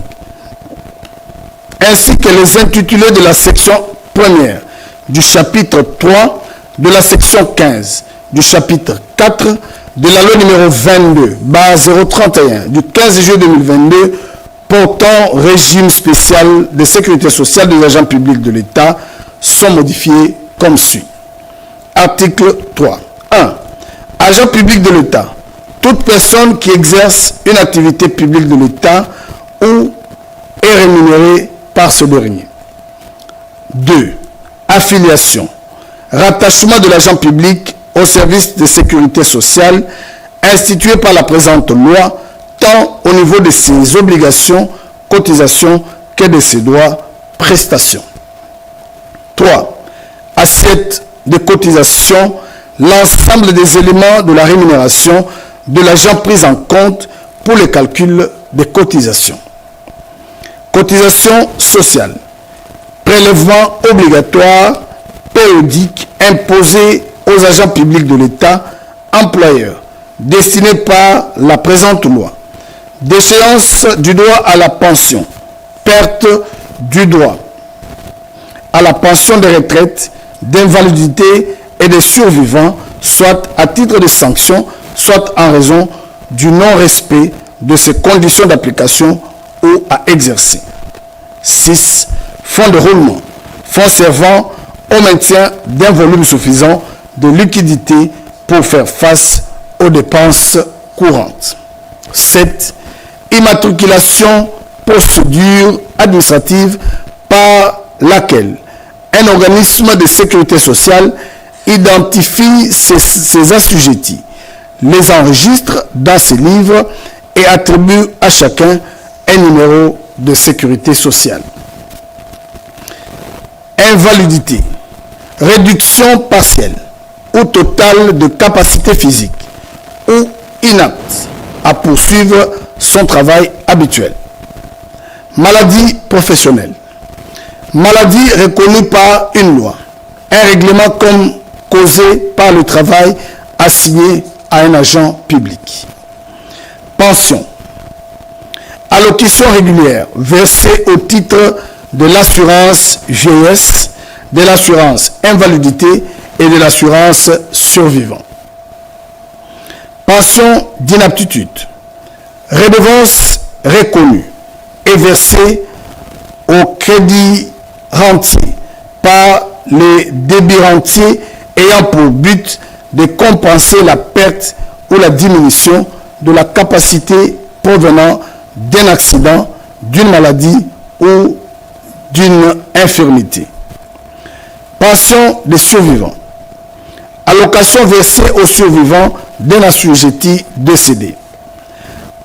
ainsi que les intitulés de la section première du chapitre 3 de la section 15 du chapitre 4 de la loi numéro 22/031 du 15 juillet 2022 portant régime spécial de sécurité sociale des agents publics de l'État sont modifiés comme suit. Article 3. 1. Agent public de l'État. Toute personne qui exerce une activité publique de l'État ou est rémunérée par ce dernier. 2. Affiliation. Rattachement de l'agent public au service de sécurité sociale institué par la présente loi, tant au niveau de ses obligations, cotisations, que de ses droits, prestations. 3. Assiette de cotisation, l'ensemble des éléments de la rémunération de l'agent pris en compte pour le calcul des cotisations. Cotisation sociale. Prélèvement obligatoire périodique imposé aux agents publics de l'État, employeurs, destiné par la présente loi. Déchéance du droit à la pension, perte du droit à la pension de retraite, d'invalidité et des survivants, soit à titre de sanction, soit en raison du non-respect de ces conditions d'application ou à exercer. 6. Fonds de roulement, fonds servant au maintien d'un volume suffisant de liquidité pour faire face aux dépenses courantes. 7. Immatriculation, procédure administrative par laquelle un organisme de sécurité sociale identifie ses assujettis, les enregistre dans ses livres et attribue à chacun un numéro de sécurité sociale. Invalidité, réduction partielle ou totale de capacité physique ou inapte à poursuivre son travail habituel. Maladie professionnelle, maladie reconnue par une loi, un règlement comme causé par le travail assigné à un agent public. Pension, allocation régulière versée au titre de l'assurance vieillesse, de l'assurance invalidité et de l'assurance survivant. Pension d'inaptitude, redevance reconnue et versée au crédit rentier par les débits rentiers ayant pour but de compenser la perte ou la diminution de la capacité provenant d'un accident, d'une maladie ou d'une infirmité. Pension des survivants. Allocation versée aux survivants d'un assujetti décédé.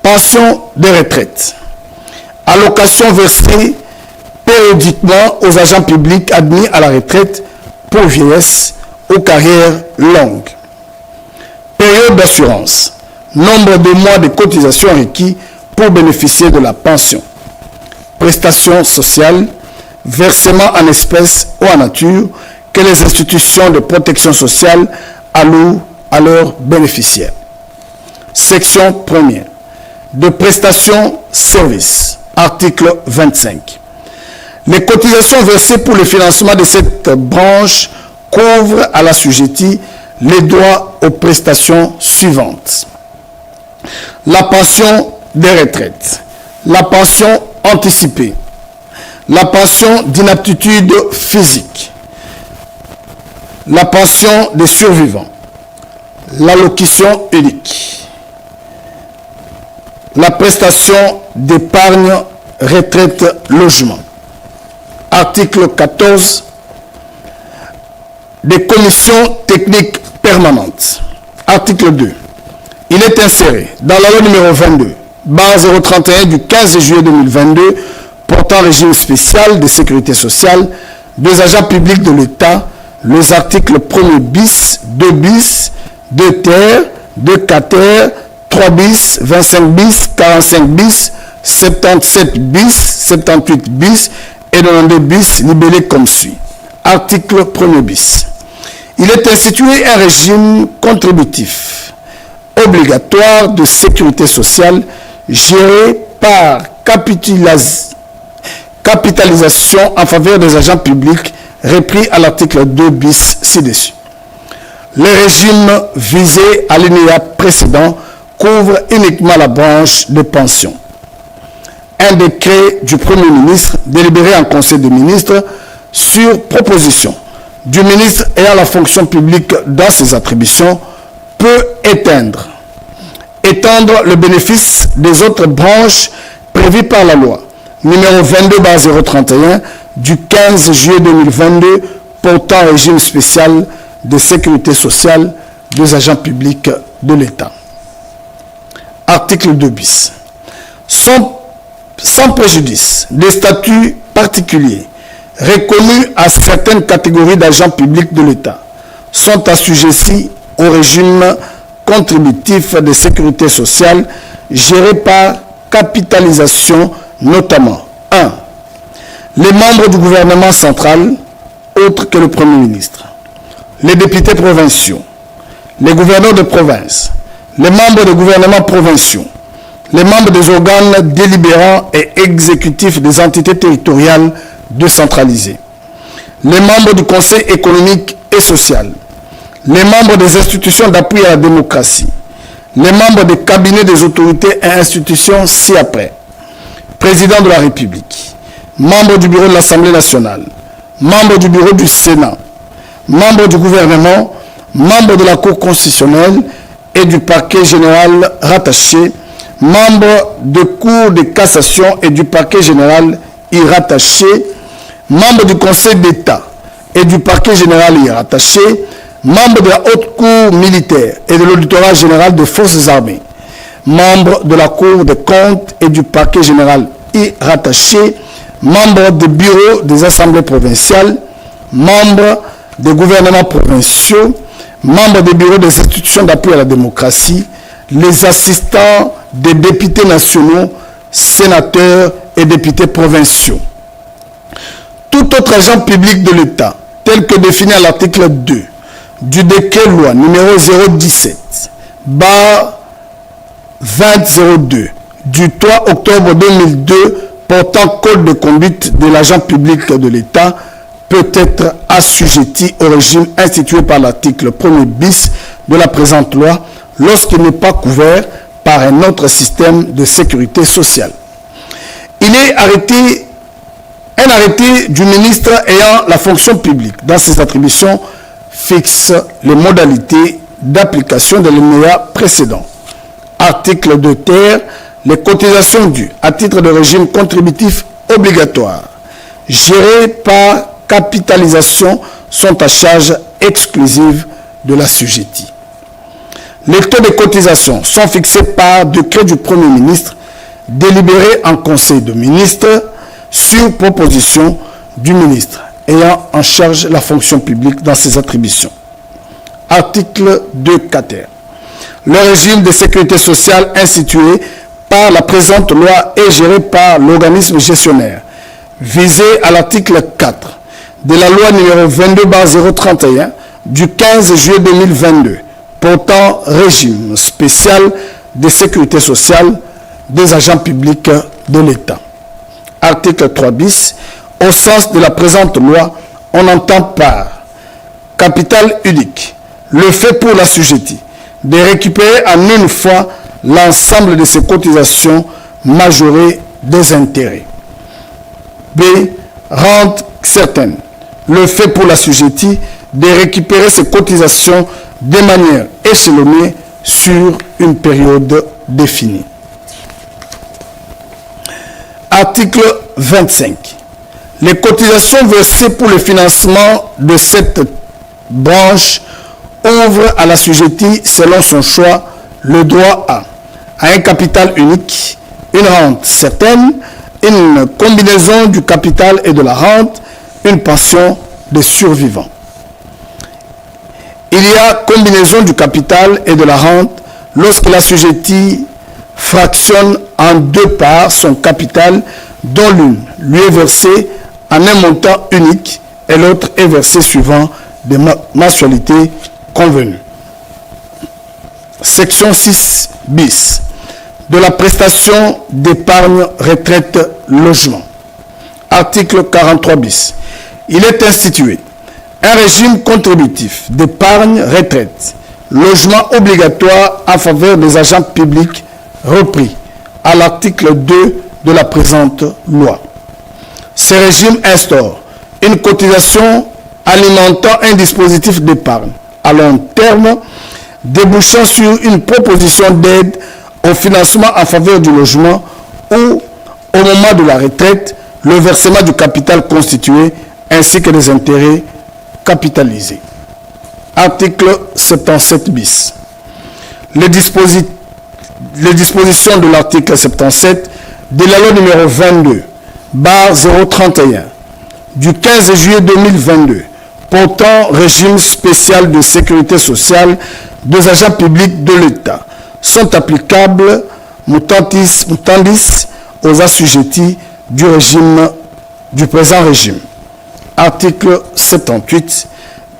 Pension des retraites. Allocation versée périodiquement aux agents publics admis à la retraite pour vieillesse aux carrières longues. Période d'assurance. Nombre de mois de cotisation requis pour bénéficier de la pension. Prestations sociales. Versement en espèces ou en nature que les institutions de protection sociale allouent à leurs bénéficiaires. Section 1er. De prestations services. Article 25. Les cotisations versées pour le financement de cette branche couvrent à l'assujetti les droits aux prestations suivantes. La pension des retraites, la pension anticipée, la pension d'inaptitude physique, la pension des survivants, l'allocation unique, la prestation d'épargne retraite logement. Article 14. Des commissions techniques permanentes. Article 2. Il est inséré dans la loi numéro 22, barre 031 du 15 juillet 2022, portant régime spécial de sécurité sociale des agents publics de l'État, les articles 1er bis, 2 bis, 2 ter, 2 quater, 3 bis, 25 bis, 45 bis, 77 bis, 78 bis et 92 bis libellés comme suit. Article 1er bis. Il est institué un régime contributif obligatoire de sécurité sociale géré par capitalisation en faveur des agents publics repris à l'article 2 bis ci-dessus. Les régimes visés à l'alinéa précédent couvrent uniquement la branche de pension. Un décret du Premier ministre délibéré en Conseil des ministres sur proposition du ministre ayant la fonction publique dans ses attributions peut étendre le bénéfice des autres branches prévues par la loi numéro 22/031 du 15 juillet 2022 portant régime spécial de sécurité sociale des agents publics de l'État. Article 2 bis. Sans préjudice des statuts particuliers reconnus à certaines catégories d'agents publics de l'État sont assujettis au régime contributif de sécurité sociale géré par capitalisation, notamment 1. Les membres du gouvernement central, autres que le Premier ministre, les députés provinciaux, les gouverneurs de province, les membres des gouvernements provinciaux, les membres des organes délibérants et exécutifs des entités territoriales décentralisées, les membres du Conseil économique et social, les membres des institutions d'appui à la démocratie, les membres des cabinets des autorités et institutions ci-après, président de la République, membres du bureau de l'Assemblée nationale, membres du bureau du Sénat, membres du gouvernement, membres de la Cour constitutionnelle et du parquet général rattaché, membres de Cour de cassation et du parquet général y rattaché, membres du Conseil d'État et du parquet général y rattaché, membres de la Haute Cour militaire et de l'Auditorat général des forces armées, membres de la Cour des comptes et du parquet général y rattaché, membres des bureaux des assemblées provinciales, membres des gouvernements provinciaux, membres des bureaux des institutions d'appui à la démocratie, les assistants des députés nationaux, sénateurs et députés provinciaux. Tout autre agent public de l'État, tel que défini à l'article 2 du décret loi numéro 017/2002 du 3 octobre 2002 portant code de conduite de l'agent public de l'État peut être assujetti au régime institué par l'article 1er bis de la présente loi lorsqu'il n'est pas couvert par un autre système de sécurité sociale. Il est un arrêté du ministre ayant la fonction publique dans ses attributions fixe les modalités d'application de l'alinéa précédent. Article 2 ter, les cotisations dues à titre de régime contributif obligatoire gérées par capitalisation sont à charge exclusive de l'assujetti. Les taux de cotisation sont fixés par décret du Premier ministre, délibéré en Conseil de ministres sur proposition du ministre ayant en charge la fonction publique dans ses attributions. Article 2 quater. Le régime de sécurité sociale institué par la présente loi est géré par l'organisme gestionnaire visé à l'article 4 de la loi numéro 22/031 du 15 juillet 2022 portant régime spécial de sécurité sociale des agents publics de l'État. Article 3 bis. Au sens de la présente loi, on entend par capital unique le fait pour l'assujetti de récupérer en une fois l'ensemble de ses cotisations majorées des intérêts. B. Rente certaine le fait pour l'assujetti de récupérer ses cotisations de manière échelonnée sur une période définie. Article 25. Les cotisations versées pour le financement de cette branche ouvrent à l'assujetti, selon son choix, le droit à un capital unique, une rente certaine, une combinaison du capital et de la rente, une pension de survivants. Il y a combinaison du capital et de la rente lorsque l'assujetti fractionne en deux parts son capital, dont l'une lui est versée en un montant unique et l'autre est versée suivant des mensualités convenues. Section 6 bis de la prestation d'épargne retraite logement. Article 43 bis. Il est institué un régime contributif d'épargne retraite logement obligatoire en faveur des agents publics repris à l'article 2 de la présente loi. Ce régime instaure une cotisation alimentant un dispositif d'épargne à long terme débouchant sur une proposition d'aide au financement en faveur du logement ou, au moment de la retraite, le versement du capital constitué ainsi que des intérêts capitalisés. Article 77 bis. Les dispositions de l'article 77 de la loi numéro 22/031 du 15 juillet 2022 portant régime spécial de sécurité sociale des agents publics de l'État sont applicables mutandis aux assujettis du présent régime. Article 78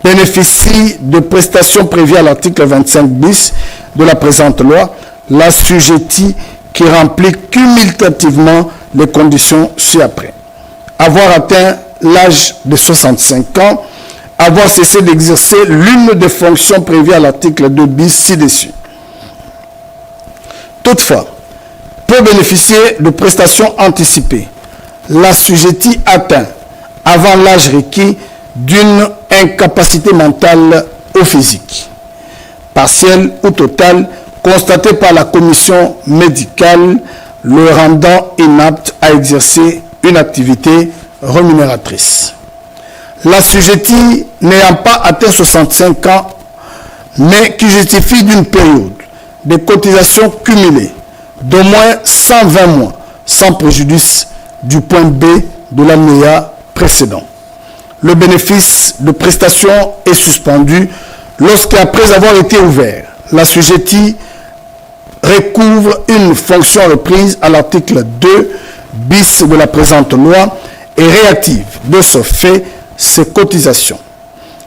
bénéficie de prestations prévues à l'article 25 bis de la présente loi l'assujetti qui remplit cumulativement les conditions ci-après. Avoir atteint l'âge de 65 ans, avoir cessé d'exercer l'une des fonctions prévues à l'article 2 bis ci-dessus. Toutefois, peut bénéficier de prestations anticipées l'assujetti atteint avant l'âge requis d'une incapacité mentale ou physique, partielle ou totale, constatée par la commission médicale, le rendant inapte à exercer une activité rémunératrice. L'assujetti n'ayant pas atteint 65 ans, mais qui justifie d'une période de cotisation cumulée d'au moins 120 mois, sans préjudice du point B de l'alinéa précédent. Le bénéfice de prestation est suspendu lorsqu'après avoir été ouvert, l'assujetti recouvre une fonction reprise à l'article 2 bis de la présente loi et réactive de ce fait ses cotisations.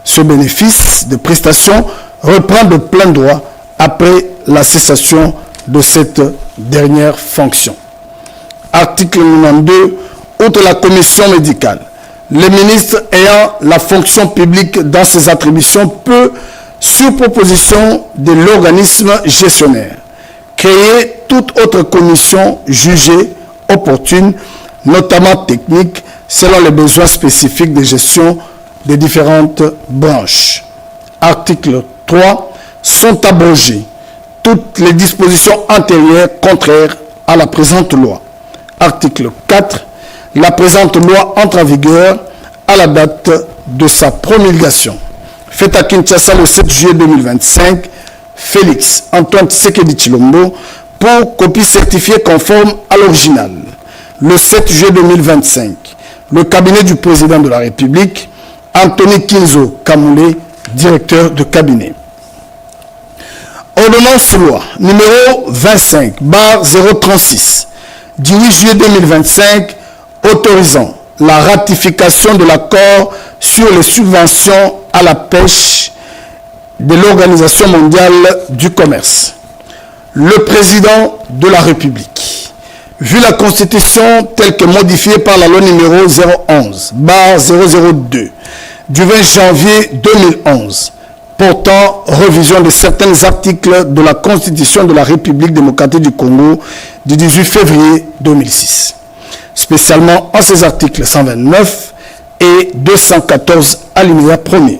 Ce bénéfice de prestation reprend de plein droit après la cessation de cette dernière fonction. Article 92. Outre la commission médicale, le ministre ayant la fonction publique dans ses attributions peut, sur proposition de l'organisme gestionnaire, créer toute autre commission jugée opportune, notamment technique, selon les besoins spécifiques de gestion des différentes branches. Article 3. Sont abrogées toutes les dispositions antérieures contraires à la présente loi. Article 4. la présente loi entre en vigueur à la date de sa promulgation. Faite à Kinshasa le 7 juillet 2025, Félix Antoine Tshisekedi Tshilombo pour copie certifiée conforme à l'original. Le 7 juillet 2025, le cabinet du président de la République, Anthony Kinzo Kamoulé, directeur de cabinet. Ordonnance loi numéro 25/036 du 8 juillet 2025 autorisant la ratification de l'accord sur les subventions à la pêche de l'Organisation mondiale du commerce. Le président de la République, vu la Constitution telle que modifiée par la loi numéro 011/002 du 20 janvier 2011, portant révision de certains articles de la Constitution de la République démocratique du Congo du 18 février 2006, spécialement en ses articles 129 et 214 alinéa 1er.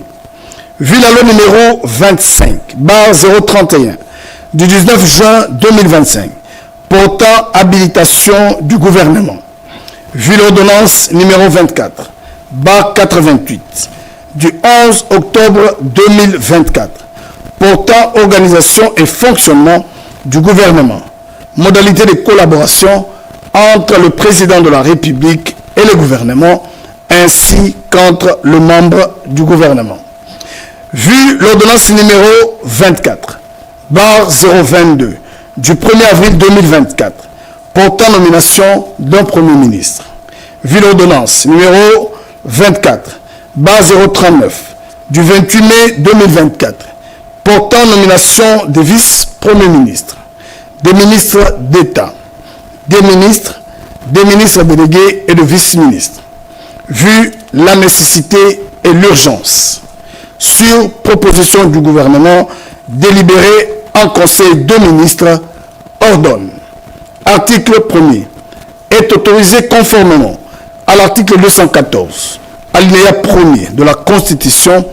Vu la loi numéro 25/031 du 19 juin 2025, portant habilitation du gouvernement, vu l'ordonnance numéro 24/88 du 11 octobre 2024, portant organisation et fonctionnement du gouvernement, modalité de collaboration entre le président de la République et le gouvernement, ainsi qu'entre les membres du gouvernement. Vu l'ordonnance numéro 24/022 du 1er avril 2024, portant nomination d'un Premier ministre. Vu l'ordonnance numéro 24/039 du 28 mai 2024, portant nomination des vice-premiers ministres, des ministres d'État, des ministres délégués et de vice-ministres. Vu la nécessité et l'urgence, sur proposition du gouvernement, délibéré en Conseil de ministres, ordonne. Article 1er. Est autorisé conformément à l'article 214, alinéa 1er de la Constitution,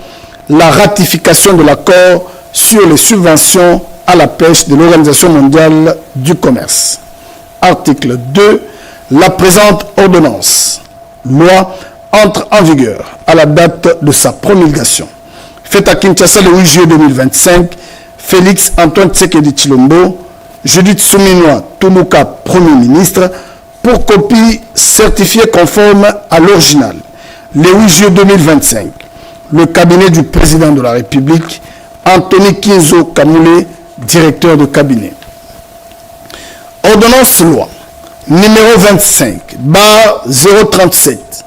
la ratification de l'accord sur les subventions à la pêche de l'Organisation mondiale du commerce. Article 2. La présente ordonnance, loi, entre en vigueur à la date de sa promulgation. Faite à Kinshasa le 8 juillet 2025, Félix Antoine Tshisekedi Tshilombo, Judith Suminwa Tumuka, Premier ministre, pour copie certifiée conforme à l'original. Le 8 juillet 2025, le cabinet du président de la République, Anthony Kinzo Kamoulé, directeur de cabinet. Ordonnance loi numéro 25/037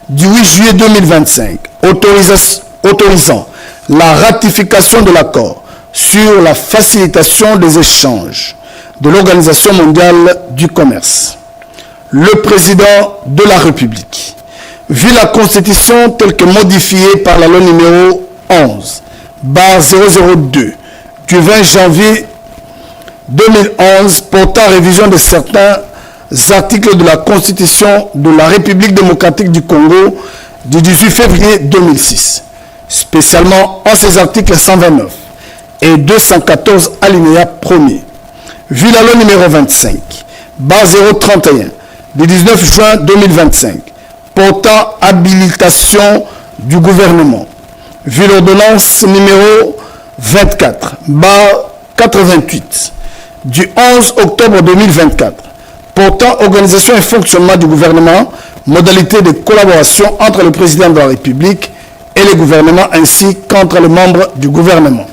du 8 juillet 2025 autorisant la ratification de l'accord sur la facilitation des échanges de l'Organisation mondiale du commerce. Le président de la République, vu la Constitution telle que modifiée par la loi numéro 11/002 du 20 janvier 2011 portant révision de certains articles de la Constitution de la République démocratique du Congo du 18 février 2006, spécialement en ses articles 129 et 214 alinéa 1er. Vu la loi numéro 25/031 du 19 juin 2025 portant habilitation du gouvernement, vu l'ordonnance numéro 24/88 du 11 octobre 2024 portant organisation et fonctionnement du gouvernement, modalité de collaboration entre le président de la République et le gouvernement ainsi qu'entre les membres du gouvernement.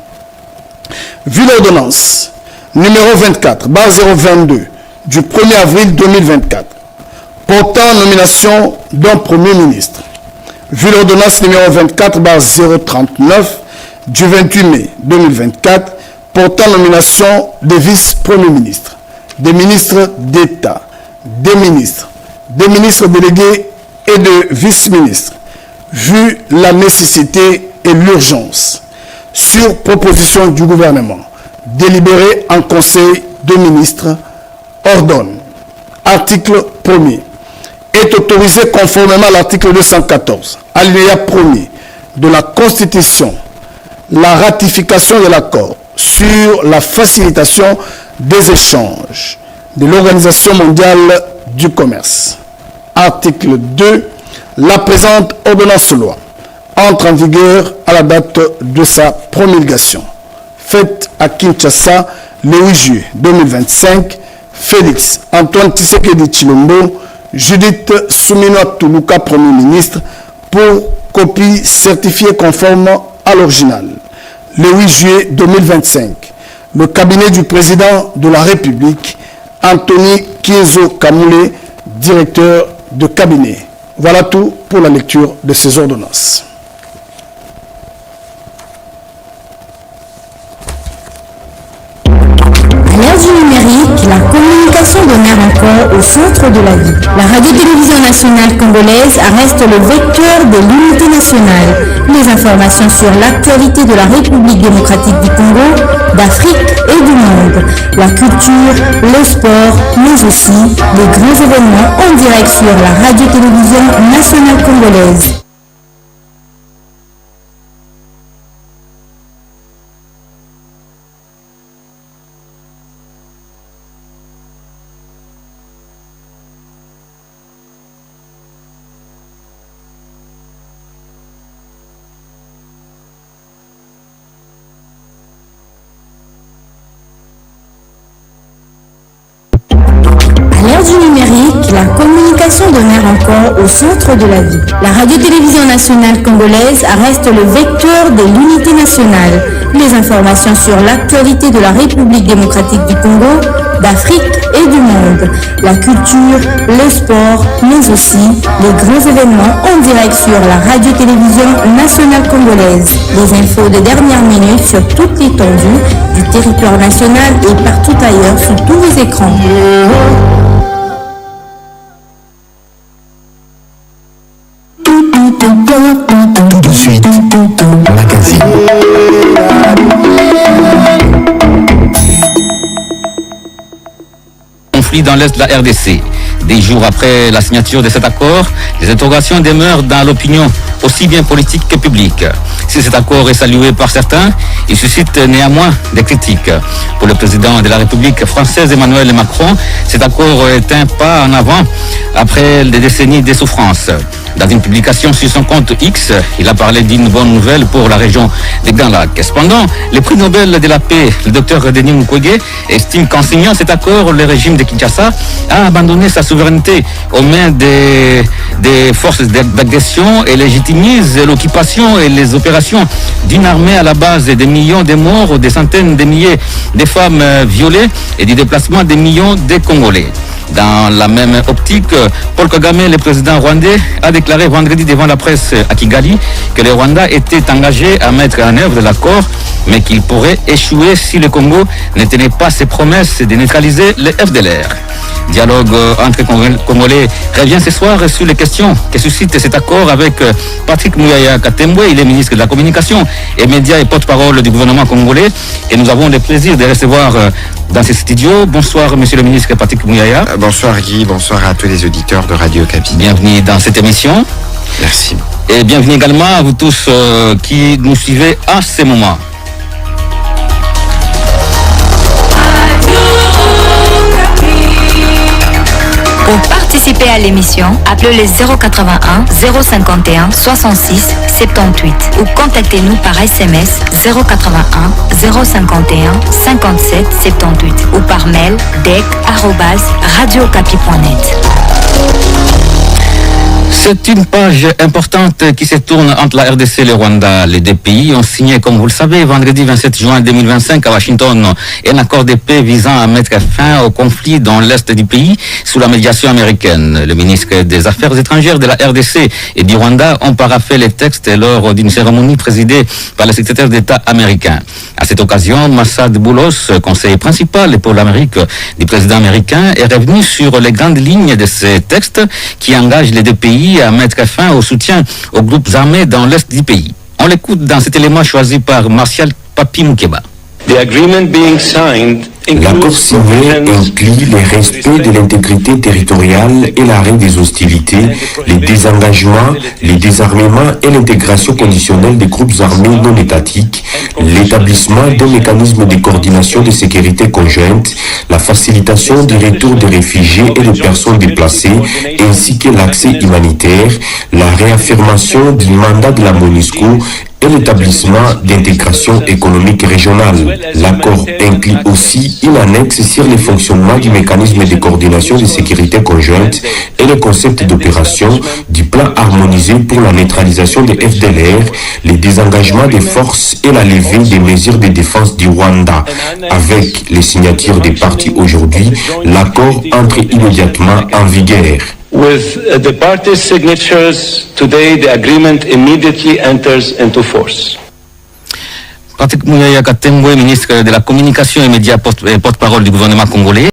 Vu l'ordonnance numéro 24/022 du 1er avril 2024 portant nomination d'un Premier ministre. Vu l'ordonnance numéro 24/039 du 28 mai 2024 portant nomination des vice-premiers ministres, des ministres d'État, des ministres délégués et de vice-ministres, vu la nécessité et l'urgence, sur proposition du gouvernement, délibéré en Conseil de ministres, ordonne. Article 1er. Est autorisé conformément à l'article 214, alinéa 1er de la Constitution, la ratification de l'accord sur la facilitation des échanges de l'Organisation mondiale du commerce. article 2, la présente ordonnance loi entre en vigueur à la date de sa promulgation. Faite à Kinshasa le 8 juillet 2025, Félix Antoine Tshisekedi Tshilombo, Judith Suminwa Tuluka, Premier ministre, pour copie certifiée conforme à l'original. Le 8 juillet 2025, le cabinet du président de la République, Anthony Kiezo Kamoulé, directeur de cabinet. Voilà tout pour la lecture de ces ordonnances. L'ère du numérique, la communication demeure encore au centre de la vie. La radio-télévision nationale congolaise reste le vecteur de l'unité nationale. Les informations sur l'actualité de la République démocratique du Congo, d'Afrique et du monde. La culture, le sport, mais aussi les grands événements en direct sur la radio-télévision nationale congolaise. Du numérique, la communication demeure encore au centre de la vie. La radio-télévision nationale congolaise reste le vecteur de l'unité nationale. Les informations sur l'actualité de la République démocratique du Congo, d'Afrique et du monde. La culture, le sport, mais aussi les grands événements en direct sur la radio-télévision nationale congolaise. Les infos de dernière minute sur toute l'étendue du territoire national et partout ailleurs sur tous vos écrans. Tout de suite, magazine. Conflit dans l'Est de la RDC. Des jours après la signature de cet accord, les interrogations demeurent dans l'opinion, aussi bien politique que publique. Si cet accord est salué par certains, il suscite néanmoins des critiques. Pour le président de la République française Emmanuel Macron, cet accord est un pas en avant après des décennies de souffrance. Dans une publication sur son compte X, il a parlé d'une bonne nouvelle pour la région des Grands Lacs. Cependant, le prix Nobel de la paix, le docteur Denis Mukwege, estime qu'en signant cet accord, le régime de Kinshasa a abandonné sa souveraineté aux mains des forces d'agression et légitimise l'occupation et les opérations d'une armée à la base des millions de morts, des centaines de milliers de femmes violées et du déplacement des millions de Congolais. Dans la même optique, Paul Kagame, le président rwandais, a déclaré vendredi devant la presse à Kigali que le Rwanda était engagé à mettre en œuvre l'accord, mais qu'il pourrait échouer si le Congo ne tenait pas ses promesses de neutraliser les FDLR. Dialogue entre Congolais revient ce soir sur les questions que suscite cet accord avec Patrick Mouyaya Katembwe, il est ministre de la Communication et Médias et porte-parole du gouvernement congolais. Et nous avons le plaisir de recevoir dans ce studio. Bonsoir, monsieur le ministre Patrick Mouyaya. Bonsoir Guy, bonsoir à tous les auditeurs de Radio Okapi. Bienvenue dans cette émission. Merci. Et bienvenue également à vous tous qui nous suivez à ce moment. Pour participer à l'émission, appelez le 081 051 66 78 ou contactez-nous par SMS 081 051 57 78 ou par mail dec@radiocapi.net. C'est une page importante qui se tourne entre la RDC et le Rwanda. Les deux pays ont signé, comme vous le savez, vendredi 27 juin 2025 à Washington, un accord de paix visant à mettre fin au conflit dans l'Est du pays sous la médiation américaine. Le ministre des Affaires étrangères de la RDC et du Rwanda ont paraphé les textes lors d'une cérémonie présidée par le secrétaire d'État américain. À cette occasion, Massad Boulos, conseiller principal pour l'Amérique du président américain, est revenu sur les grandes lignes de ces textes qui engagent les deux pays à mettre fin au soutien aux groupes armés dans l'Est du pays. On l'écoute dans cet élément choisi par Martial Papi Moukeba. L'accord signé inclut le respect de l'intégrité territoriale et l'arrêt des hostilités, les désengagements, les désarmements et l'intégration conditionnelle des groupes armés non étatiques, l'établissement d'un mécanisme de coordination de sécurité conjointe, la facilitation du retour des réfugiés et des personnes déplacées, ainsi que l'accès humanitaire, la réaffirmation du mandat de la MONUSCO et l'établissement d'intégration économique régionale. L'accord inclut aussi une annexe sur le fonctionnement du mécanisme de coordination de sécurité conjointe et le concept d'opération du plan harmonisé pour la neutralisation des FDLR, le désengagement des forces et la levée des mesures de défense du Rwanda. Avec les signatures des parties aujourd'hui, l'accord entre immédiatement en vigueur. With the parties' signatures today, the agreement immediately enters into force. Patrick Mouyaya Katembwe, ministre de la Communication et Médias, porte-parole du gouvernement congolais.